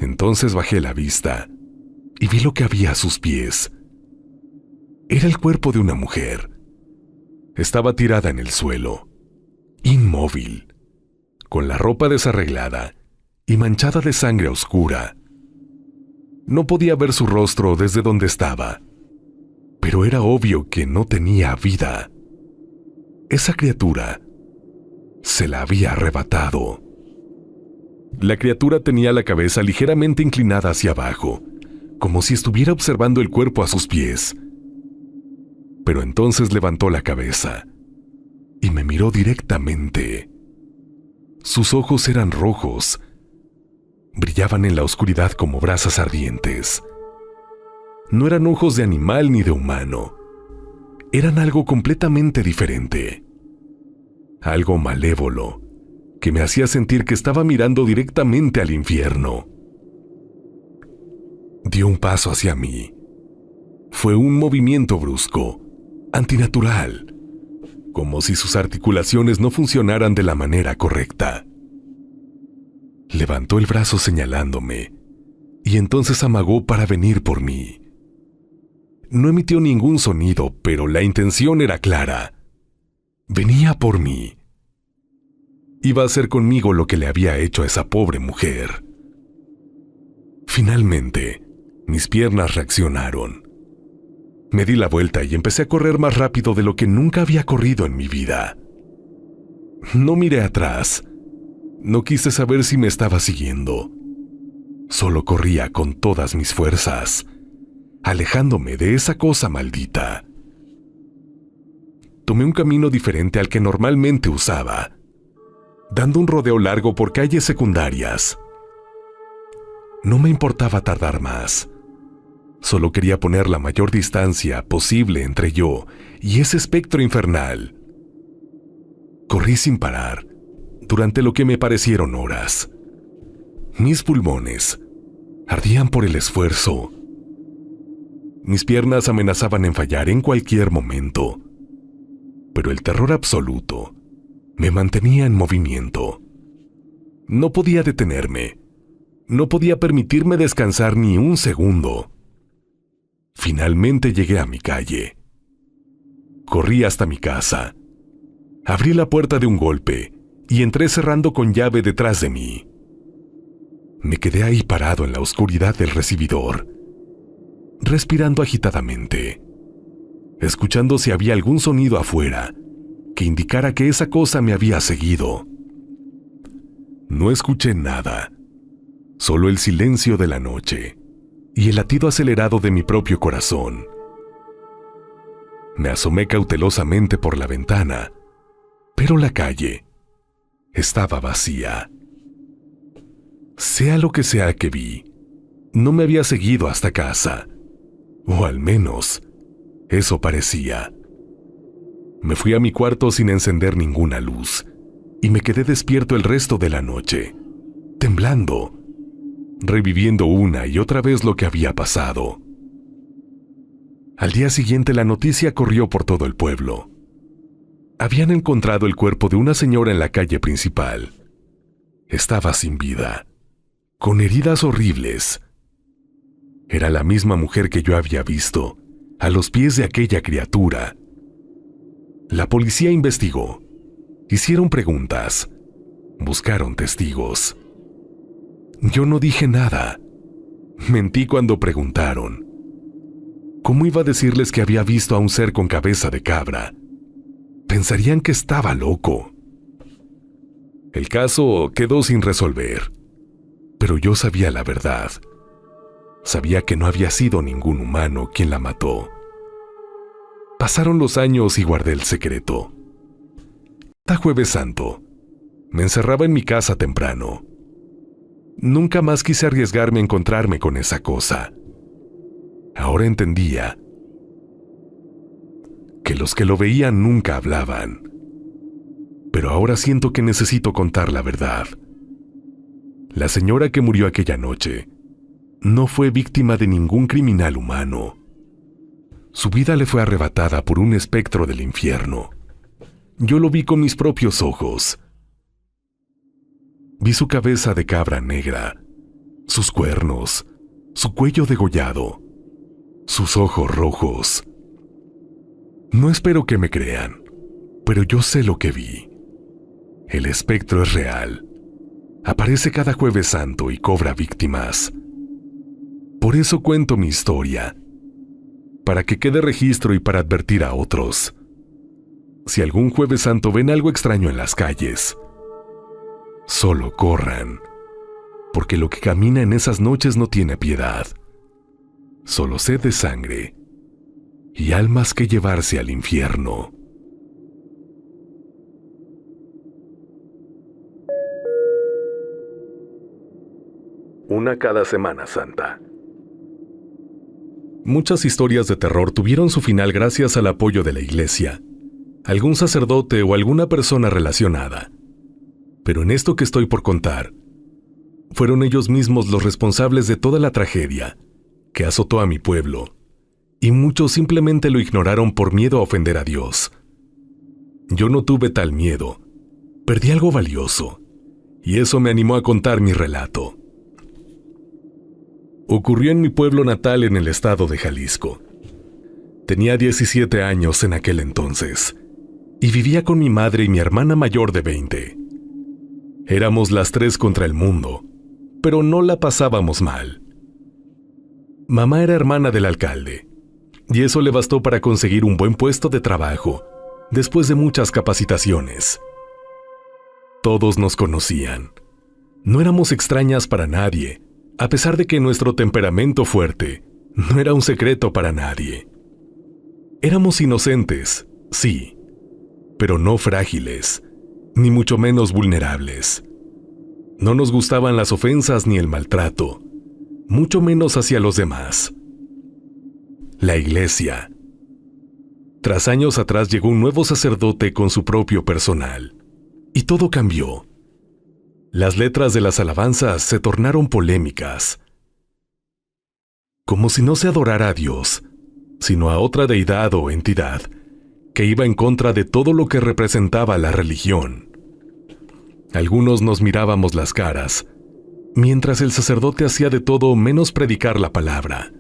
Entonces bajé la vista y vi lo que había a sus pies. Era el cuerpo de una mujer. Estaba tirada en el suelo, inmóvil, con la ropa desarreglada y manchada de sangre oscura. No podía ver su rostro desde donde estaba, pero era obvio que no tenía vida. Esa criatura se la había arrebatado. La criatura tenía la cabeza ligeramente inclinada hacia abajo, como si estuviera observando el cuerpo a sus pies. Pero entonces levantó la cabeza y me miró directamente. Sus ojos eran rojos, brillaban en la oscuridad como brasas ardientes. No eran ojos de animal ni de humano, eran algo completamente diferente. Algo malévolo, que me hacía sentir que estaba mirando directamente al infierno. Dio un paso hacia mí. Fue un movimiento brusco, antinatural, como si sus articulaciones no funcionaran de la manera correcta. Levantó el brazo señalándome, y entonces amagó para venir por mí. No emitió ningún sonido, pero la intención era clara. Venía por mí. Iba a hacer conmigo lo que le había hecho a esa pobre mujer. Finalmente, mis piernas reaccionaron. Me di la vuelta y empecé a correr más rápido de lo que nunca había corrido en mi vida. No miré atrás. No quise saber si me estaba siguiendo. Solo corría con todas mis fuerzas, alejándome de esa cosa maldita. Tomé un camino diferente al que normalmente usaba, dando un rodeo largo por calles secundarias. No me importaba tardar más. Solo quería poner la mayor distancia posible entre yo y ese espectro infernal. Corrí sin parar, durante lo que me parecieron horas. Mis pulmones ardían por el esfuerzo. Mis piernas amenazaban en fallar en cualquier momento, pero el terror absoluto me mantenía en movimiento. No podía detenerme. No podía permitirme descansar ni un segundo. Finalmente llegué a mi calle. Corrí hasta mi casa. Abrí la puerta de un golpe y entré cerrando con llave detrás de mí. Me quedé ahí parado en la oscuridad del recibidor, respirando agitadamente, escuchando si había algún sonido afuera que indicara que esa cosa me había seguido. No escuché nada, solo el silencio de la noche y el latido acelerado de mi propio corazón. Me asomé cautelosamente por la ventana, pero la calle estaba vacía. Sea lo que sea que vi, no me había seguido hasta casa, o al menos eso parecía. Me fui a mi cuarto sin encender ninguna luz y me quedé despierto el resto de la noche, temblando, reviviendo una y otra vez lo que había pasado. Al día siguiente la noticia corrió por todo el pueblo. Habían encontrado el cuerpo de una señora en la calle principal. Estaba sin vida, con heridas horribles. Era la misma mujer que yo había visto, a los pies de aquella criatura. La policía investigó, hicieron preguntas, buscaron testigos. Yo no dije nada. Mentí cuando preguntaron. ¿Cómo iba a decirles que había visto a un ser con cabeza de cabra? Pensarían que estaba loco. El caso quedó sin resolver, pero yo sabía la verdad. Sabía que no había sido ningún humano quien la mató. Pasaron los años y guardé el secreto. Cada Jueves Santo, me encerraba en mi casa temprano. Nunca más quise arriesgarme a encontrarme con esa cosa. Ahora entendía que los que lo veían nunca hablaban. Pero ahora siento que necesito contar la verdad. La señora que murió aquella noche no fue víctima de ningún criminal humano. Su vida le fue arrebatada por un espectro del infierno. Yo lo vi con mis propios ojos. Vi su cabeza de cabra negra, sus cuernos, su cuello degollado, sus ojos rojos. No espero que me crean, pero yo sé lo que vi. El espectro es real. Aparece cada Jueves Santo y cobra víctimas. Por eso cuento mi historia, para que quede registro y para advertir a otros. Si algún Jueves Santo ven algo extraño en las calles, solo corran, porque lo que camina en esas noches no tiene piedad, solo sed de sangre y almas que llevarse al infierno. Una cada Semana Santa. Muchas historias de terror tuvieron su final gracias al apoyo de la iglesia, algún sacerdote o alguna persona relacionada. Pero en esto que estoy por contar, fueron ellos mismos los responsables de toda la tragedia que azotó a mi pueblo, y muchos simplemente lo ignoraron por miedo a ofender a Dios. Yo no tuve tal miedo, perdí algo valioso, y eso me animó a contar mi relato. Ocurrió en mi pueblo natal en el estado de Jalisco. Tenía 17 años en aquel entonces, y vivía con mi madre y mi hermana mayor de 20. Éramos las 3 contra el mundo, pero no la pasábamos mal. Mamá era hermana del alcalde, y eso le bastó para conseguir un buen puesto de trabajo, después de muchas capacitaciones. Todos nos conocían. No éramos extrañas para nadie, a pesar de que nuestro temperamento fuerte no era un secreto para nadie. Éramos inocentes, sí, pero no frágiles, ni mucho menos vulnerables. No nos gustaban las ofensas ni el maltrato, mucho menos hacia los demás. La iglesia. Tras años atrás llegó un nuevo sacerdote con su propio personal, y todo cambió. Las letras de las alabanzas se tornaron polémicas. Como si no se adorara a Dios, sino a otra deidad o entidad que iba en contra de todo lo que representaba la religión. Algunos nos mirábamos las caras, mientras el sacerdote hacía de todo menos predicar la palabra.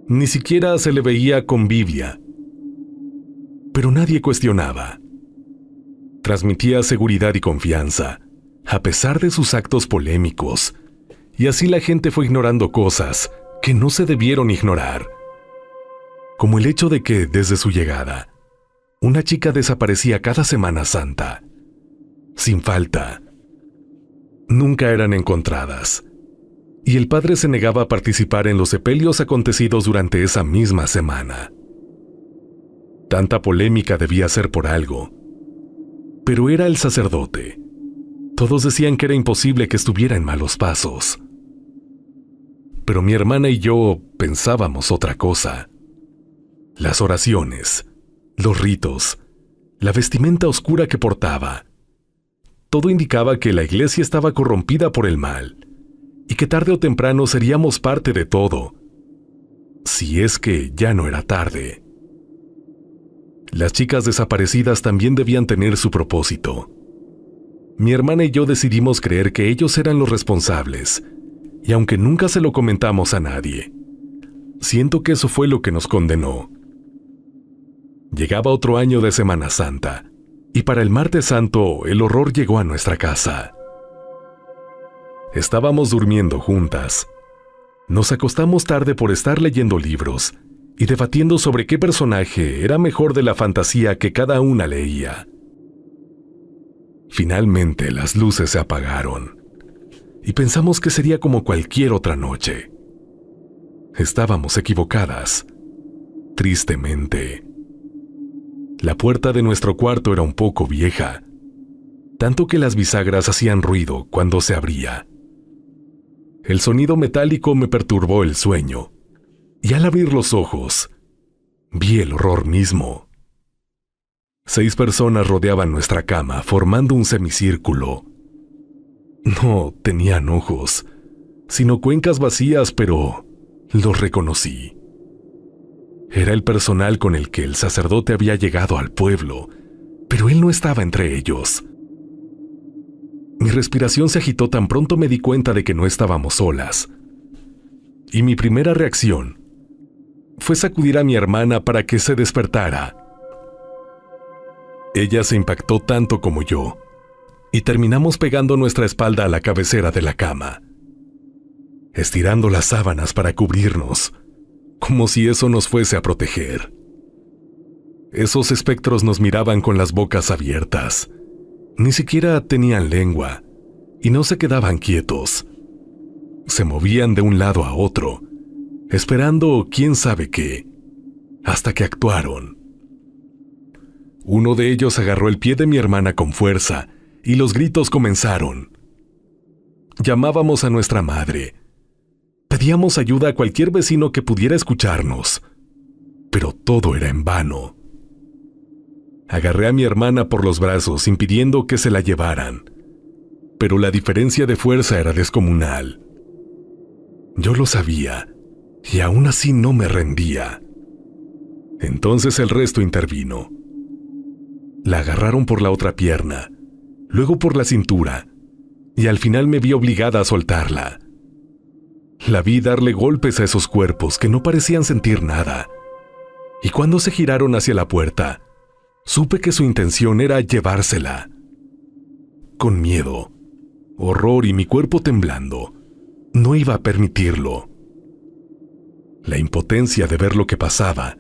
Ni siquiera se le veía con Biblia. Pero nadie cuestionaba. Transmitía seguridad y confianza, a pesar de sus actos polémicos, y así la gente fue ignorando cosas que no se debieron ignorar. Como el hecho de que, desde su llegada, una chica desaparecía cada Semana Santa, sin falta. Nunca eran encontradas, y el padre se negaba a participar en los sepelios acontecidos durante esa misma semana. Tanta polémica debía ser por algo, pero era el sacerdote. Todos decían que era imposible que estuviera en malos pasos. Pero mi hermana y yo pensábamos otra cosa. Las oraciones, los ritos, la vestimenta oscura que portaba. Todo indicaba que la iglesia estaba corrompida por el mal, y que tarde o temprano seríamos parte de todo, si es que ya no era tarde. Las chicas desaparecidas también debían tener su propósito. Mi hermana y yo decidimos creer que ellos eran los responsables, y aunque nunca se lo comentamos a nadie, siento que eso fue lo que nos condenó. Llegaba otro año de Semana Santa, y para el Martes Santo el horror llegó a nuestra casa. Estábamos durmiendo juntas. Nos acostamos tarde por estar leyendo libros y debatiendo sobre qué personaje era mejor de la fantasía que cada una leía. Finalmente las luces se apagaron y pensamos que sería como cualquier otra noche. Estábamos equivocadas, tristemente. La puerta de nuestro cuarto era un poco vieja, tanto que las bisagras hacían ruido cuando se abría. El sonido metálico me perturbó el sueño, y al abrir los ojos, vi el horror mismo. 6 personas rodeaban nuestra cama, formando un semicírculo. No tenían ojos, sino cuencas vacías, pero los reconocí. Era el personal con el que el sacerdote había llegado al pueblo, pero él no estaba entre ellos. Mi respiración se agitó tan pronto me di cuenta de que no estábamos solas. Y mi primera reacción fue sacudir a mi hermana para que se despertara. Ella se impactó tanto como yo, y terminamos pegando nuestra espalda a la cabecera de la cama, estirando las sábanas para cubrirnos, como si eso nos fuese a proteger. Esos espectros nos miraban con las bocas abiertas. Ni siquiera tenían lengua, y no se quedaban quietos. Se movían de un lado a otro, esperando quién sabe qué, hasta que actuaron. Uno de ellos agarró el pie de mi hermana con fuerza, y los gritos comenzaron. Llamábamos a nuestra madre. Pedíamos ayuda a cualquier vecino que pudiera escucharnos, pero todo era en vano. Agarré a mi hermana por los brazos, impidiendo que se la llevaran, pero la diferencia de fuerza era descomunal. Yo lo sabía, y aún así no me rendía. Entonces el resto intervino. La agarraron por la otra pierna, luego por la cintura, y al final me vi obligada a soltarla. La vi darle golpes a esos cuerpos que no parecían sentir nada, y cuando se giraron hacia la puerta, supe que su intención era llevársela. Con miedo, horror y mi cuerpo temblando, no iba a permitirlo. La impotencia de ver lo que pasaba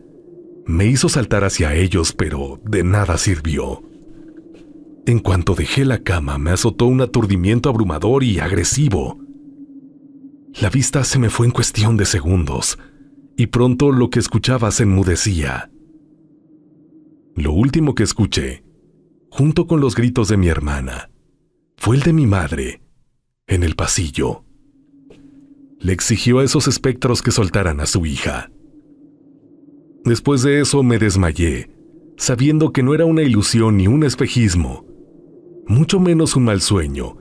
me hizo saltar hacia ellos, pero de nada sirvió. En cuanto dejé la cama, me azotó un aturdimiento abrumador y agresivo. La vista se me fue en cuestión de segundos, y pronto lo que escuchaba se enmudecía. Lo último que escuché, junto con los gritos de mi hermana, fue el de mi madre, en el pasillo. Le exigió a esos espectros que soltaran a su hija. Después de eso me desmayé, sabiendo que no era una ilusión ni un espejismo, mucho menos un mal sueño,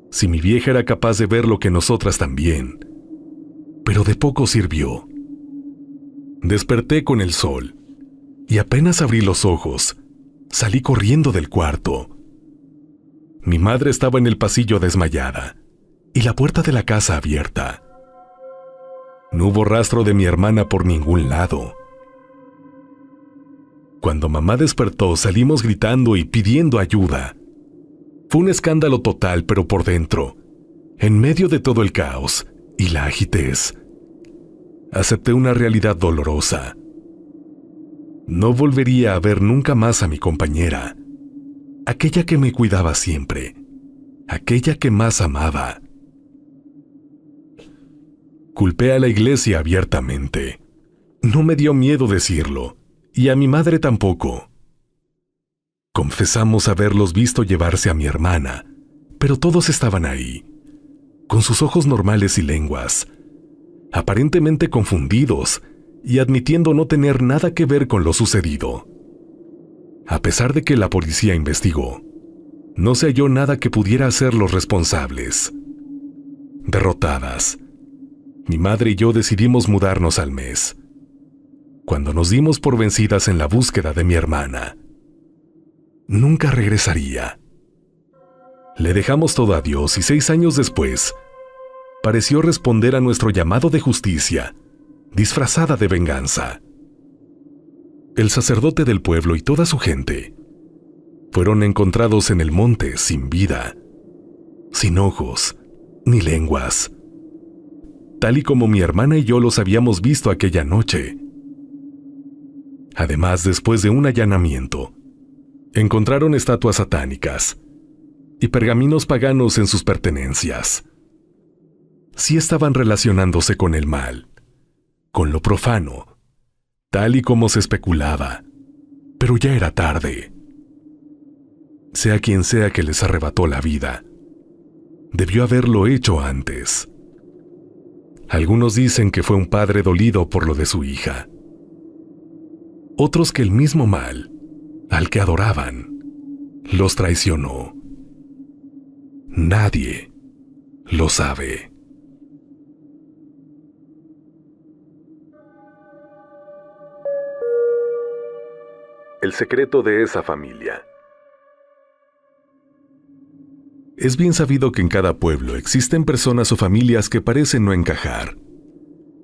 si mi vieja era capaz de ver lo que nosotras también. Pero de poco sirvió. Desperté con el sol, y apenas abrí los ojos, salí corriendo del cuarto. Mi madre estaba en el pasillo desmayada, y la puerta de la casa abierta. No hubo rastro de mi hermana por ningún lado. Cuando mamá despertó, salimos gritando y pidiendo ayuda. Fue un escándalo total, pero por dentro, en medio de todo el caos y la agitez, acepté una realidad dolorosa. No volvería a ver nunca más a mi compañera, aquella que me cuidaba siempre, aquella que más amaba. Culpé a la iglesia abiertamente. No me dio miedo decirlo, y a mi madre tampoco. Confesamos haberlos visto llevarse a mi hermana, pero todos estaban ahí, con sus ojos normales y lenguas, aparentemente confundidos y admitiendo no tener nada que ver con lo sucedido. A pesar de que la policía investigó, no se halló nada que pudiera hacer los responsables. Derrotadas, mi madre y yo decidimos mudarnos al mes, cuando nos dimos por vencidas en la búsqueda de mi hermana. Nunca regresaría. Le dejamos todo a Dios y 6 años después, pareció responder a nuestro llamado de justicia, disfrazada de venganza. El sacerdote del pueblo y toda su gente fueron encontrados en el monte sin vida, sin ojos ni lenguas, tal y como mi hermana y yo los habíamos visto aquella noche. Además, después de un allanamiento, encontraron estatuas satánicas y pergaminos paganos en sus pertenencias. Sí estaban relacionándose con el mal, con lo profano, tal y como se especulaba, pero ya era tarde. Sea quien sea que les arrebató la vida, debió haberlo hecho antes. Algunos dicen que fue un padre dolido por lo de su hija. Otros que el mismo mal, al que adoraban, los traicionó. Nadie lo sabe. El secreto de esa familia. Es bien sabido que en cada pueblo existen personas o familias que parecen no encajar,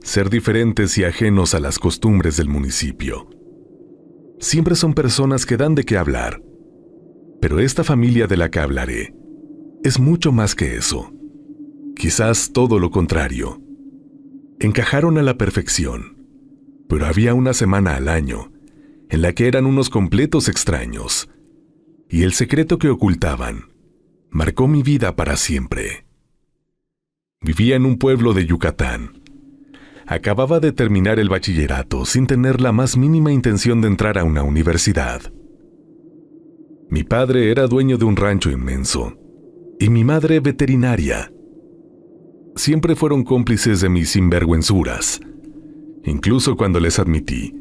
ser diferentes y ajenos a las costumbres del municipio. Siempre son personas que dan de qué hablar, pero esta familia de la que hablaré es mucho más que eso. Quizás todo lo contrario. Encajaron a la perfección, pero había una semana al año en la que eran unos completos extraños, y el secreto que ocultaban marcó mi vida para siempre. Vivía en un pueblo de Yucatán. Acababa de terminar el bachillerato sin tener la más mínima intención de entrar a una universidad. Mi padre era dueño de un rancho inmenso y mi madre veterinaria. Siempre fueron cómplices de mis sinvergüenzuras, incluso cuando les admití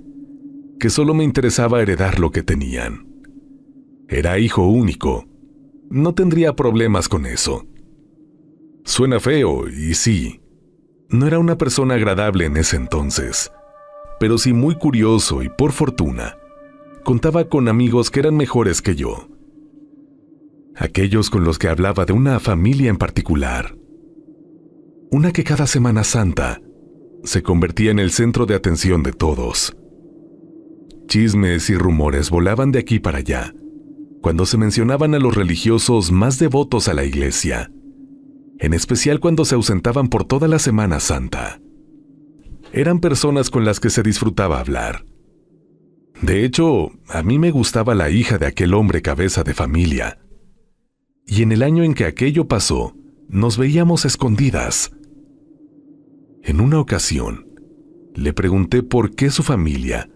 que solo me interesaba heredar lo que tenían. Era hijo único, no tendría problemas con eso. Suena feo, y sí, no era una persona agradable en ese entonces, pero sí muy curioso y por fortuna, contaba con amigos que eran mejores que yo. Aquellos con los que hablaba de una familia en particular. Una que cada Semana Santa se convertía en el centro de atención de todos. Chismes y rumores volaban de aquí para allá, cuando se mencionaban a los religiosos más devotos a la iglesia, en especial cuando se ausentaban por toda la Semana Santa. Eran personas con las que se disfrutaba hablar. De hecho, a mí me gustaba la hija de aquel hombre cabeza de familia. Y en el año en que aquello pasó, nos veíamos escondidas. En una ocasión, le pregunté por qué su familia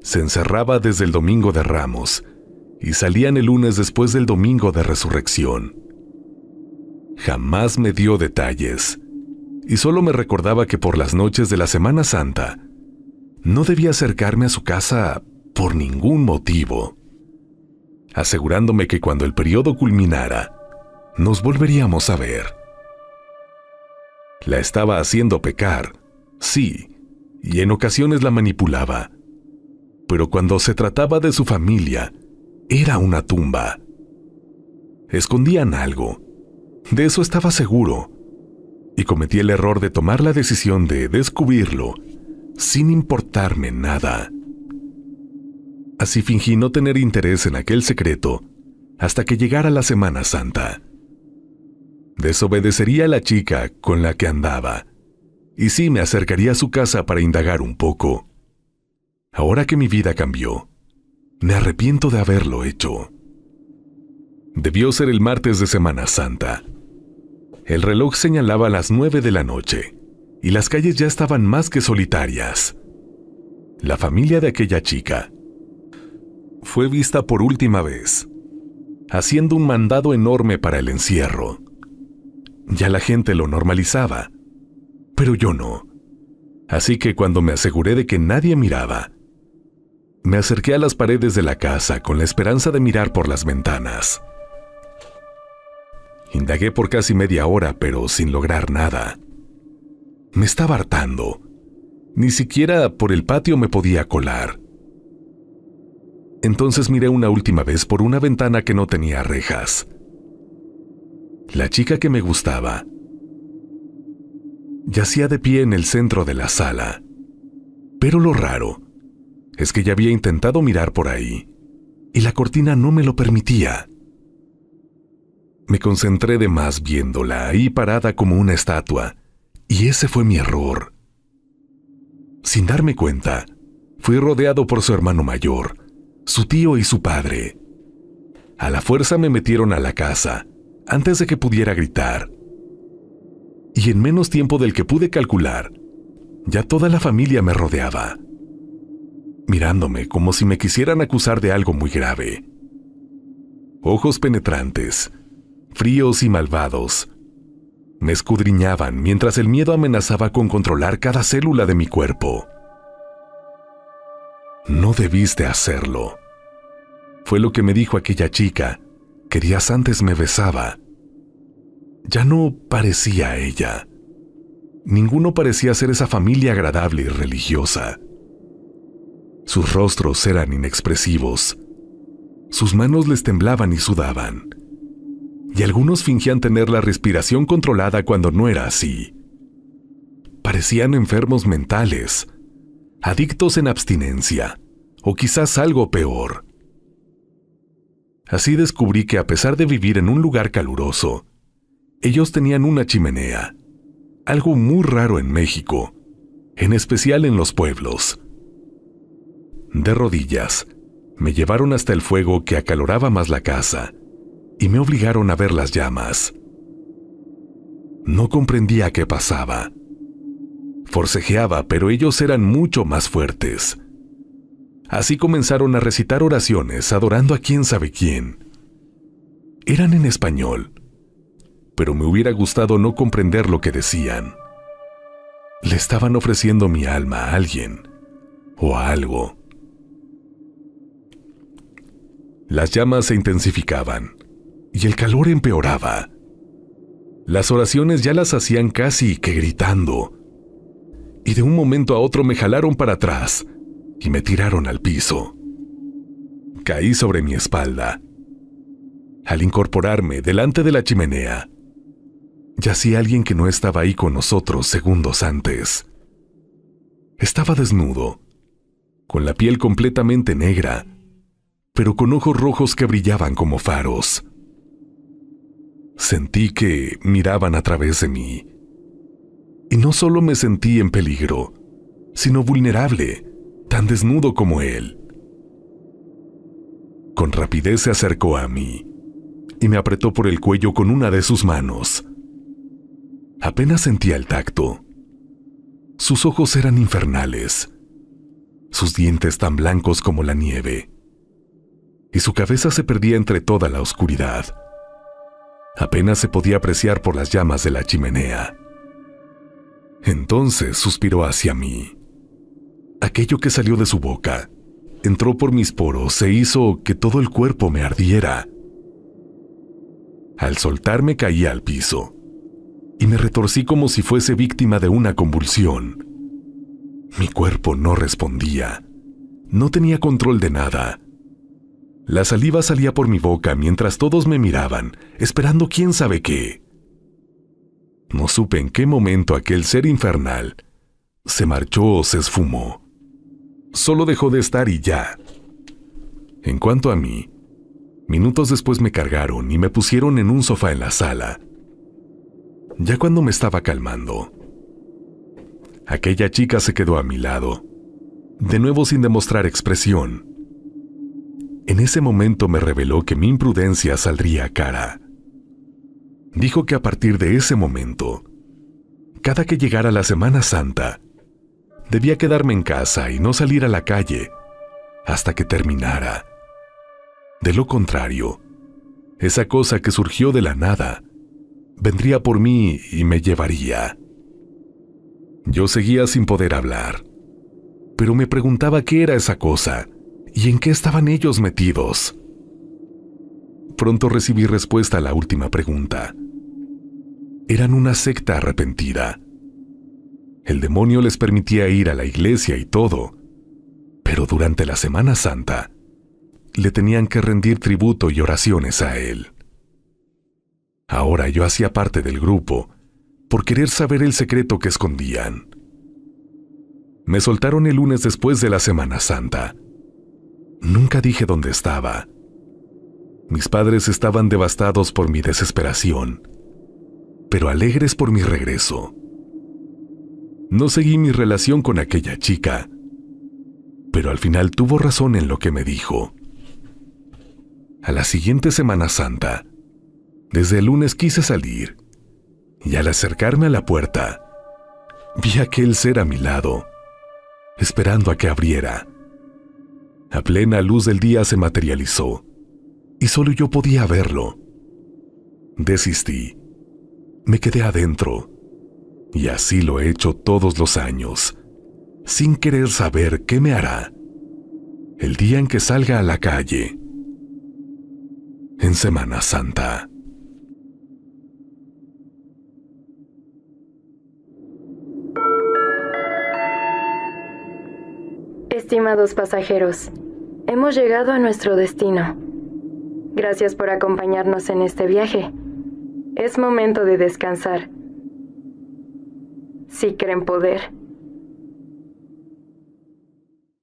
se encerraba desde el Domingo de Ramos y salían el lunes después del Domingo de Resurrección. Jamás me dio detalles, y solo me recordaba que por las noches de la Semana Santa no debía acercarme a su casa por ningún motivo, asegurándome que cuando el periodo culminara, nos volveríamos a ver. La estaba haciendo pecar, sí, y en ocasiones la manipulaba, pero cuando se trataba de su familia, era una tumba. Escondían algo, de eso estaba seguro, y cometí el error de tomar la decisión de descubrirlo sin importarme nada. Así fingí no tener interés en aquel secreto hasta que llegara la Semana Santa. Desobedecería a la chica con la que andaba, y sí me acercaría a su casa para indagar un poco. Ahora que mi vida cambió, me arrepiento de haberlo hecho. Debió ser el martes de Semana Santa. El reloj señalaba las 9 de la noche, y las calles ya estaban más que solitarias. La familia de aquella chica fue vista por última vez, haciendo un mandado enorme para el encierro. Ya la gente lo normalizaba, pero yo no. Así que cuando me aseguré de que nadie miraba, me acerqué a las paredes de la casa con la esperanza de mirar por las ventanas. Indagué por casi media hora, pero sin lograr nada. Me estaba hartando. Ni siquiera por el patio me podía colar. Entonces miré una última vez por una ventana que no tenía rejas. La chica que me gustaba yacía de pie en el centro de la sala. Pero lo raro es que ya había intentado mirar por ahí, y la cortina no me lo permitía. Me concentré de más viéndola ahí parada como una estatua, y ese fue mi error. Sin darme cuenta, fui rodeado por su hermano mayor, su tío y su padre. A la fuerza me metieron a la casa, antes de que pudiera gritar. Y en menos tiempo del que pude calcular, ya toda la familia me rodeaba, mirándome como si me quisieran acusar de algo muy grave. Ojos penetrantes, fríos y malvados, me escudriñaban mientras el miedo amenazaba con controlar cada célula de mi cuerpo. No debiste hacerlo, fue lo que me dijo aquella chica que días antes me besaba. Ya no parecía ella. Ninguno parecía ser esa familia agradable y religiosa. Sus rostros eran inexpresivos. Sus manos les temblaban y sudaban. Y algunos fingían tener la respiración controlada cuando no era así. Parecían enfermos mentales, adictos en abstinencia, o quizás algo peor. Así descubrí que a pesar de vivir en un lugar caluroso, Ellos tenían una chimenea, algo muy raro en México, en especial en los pueblos. De rodillas, me llevaron hasta el fuego que acaloraba más la casa y me obligaron a ver las llamas. No comprendía qué pasaba. Forcejeaba, pero ellos eran mucho más fuertes. Así comenzaron a recitar oraciones adorando a quién sabe quién. Eran en español, pero me hubiera gustado no comprender lo que decían. Le estaban ofreciendo mi alma a alguien o a algo. Las llamas se intensificaban y el calor empeoraba. Las oraciones ya las hacían casi que gritando, y de un momento a otro me jalaron para atrás y me tiraron al piso. Caí sobre mi espalda. Al incorporarme delante de la chimenea, yacía alguien que no estaba ahí con nosotros segundos antes. Estaba desnudo, con la piel completamente negra, pero con ojos rojos que brillaban como faros. Sentí que miraban a través de mí. Y no solo me sentí en peligro, sino vulnerable, tan desnudo como él. Con rapidez se acercó a mí y me apretó por el cuello con una de sus manos. Apenas sentía el tacto. Sus ojos eran infernales, sus dientes tan blancos como la nieve, y su cabeza se perdía entre toda la oscuridad. Apenas se podía apreciar por las llamas de la chimenea. Entonces suspiró hacia mí. Aquello que salió de su boca entró por mis poros e hizo que todo el cuerpo me ardiera. Al soltarme caí al piso y me retorcí como si fuese víctima de una convulsión. Mi cuerpo no respondía. No tenía control de nada. La saliva salía por mi boca mientras todos me miraban, esperando quién sabe qué. No supe en qué momento aquel ser infernal se marchó o se esfumó. Solo dejó de estar y ya. En cuanto a mí, minutos después me cargaron y me pusieron en un sofá en la sala. Ya cuando me estaba calmando, aquella chica se quedó a mi lado, de nuevo sin demostrar expresión. En ese momento me reveló que mi imprudencia saldría cara. Dijo que a partir de ese momento, cada que llegara la Semana Santa, debía quedarme en casa y no salir a la calle hasta que terminara. De lo contrario, esa cosa que surgió de la nada vendría por mí y me llevaría. Yo seguía sin poder hablar, pero me preguntaba qué era esa cosa y en qué estaban ellos metidos. Pronto recibí respuesta a la última pregunta. Eran una secta arrepentida. El demonio les permitía ir a la iglesia y todo, pero durante la Semana Santa le tenían que rendir tributo y oraciones a él. Ahora yo hacía parte del grupo por querer saber el secreto que escondían. Me soltaron el lunes después de la Semana Santa. Nunca dije dónde estaba. Mis padres estaban devastados por mi desesperación, pero alegres por mi regreso. No seguí mi relación con aquella chica, pero al final tuvo razón en lo que me dijo. A la siguiente Semana Santa, desde el lunes quise salir, y al acercarme a la puerta, vi a aquel ser a mi lado, esperando a que abriera. A plena luz del día se materializó, y solo yo podía verlo. Desistí. Me quedé adentro, y así lo he hecho todos los años, sin querer saber qué me hará el día en que salga a la calle, en Semana Santa. Estimados pasajeros, hemos llegado a nuestro destino. Gracias por acompañarnos en este viaje. Es momento de descansar. Si creen poder,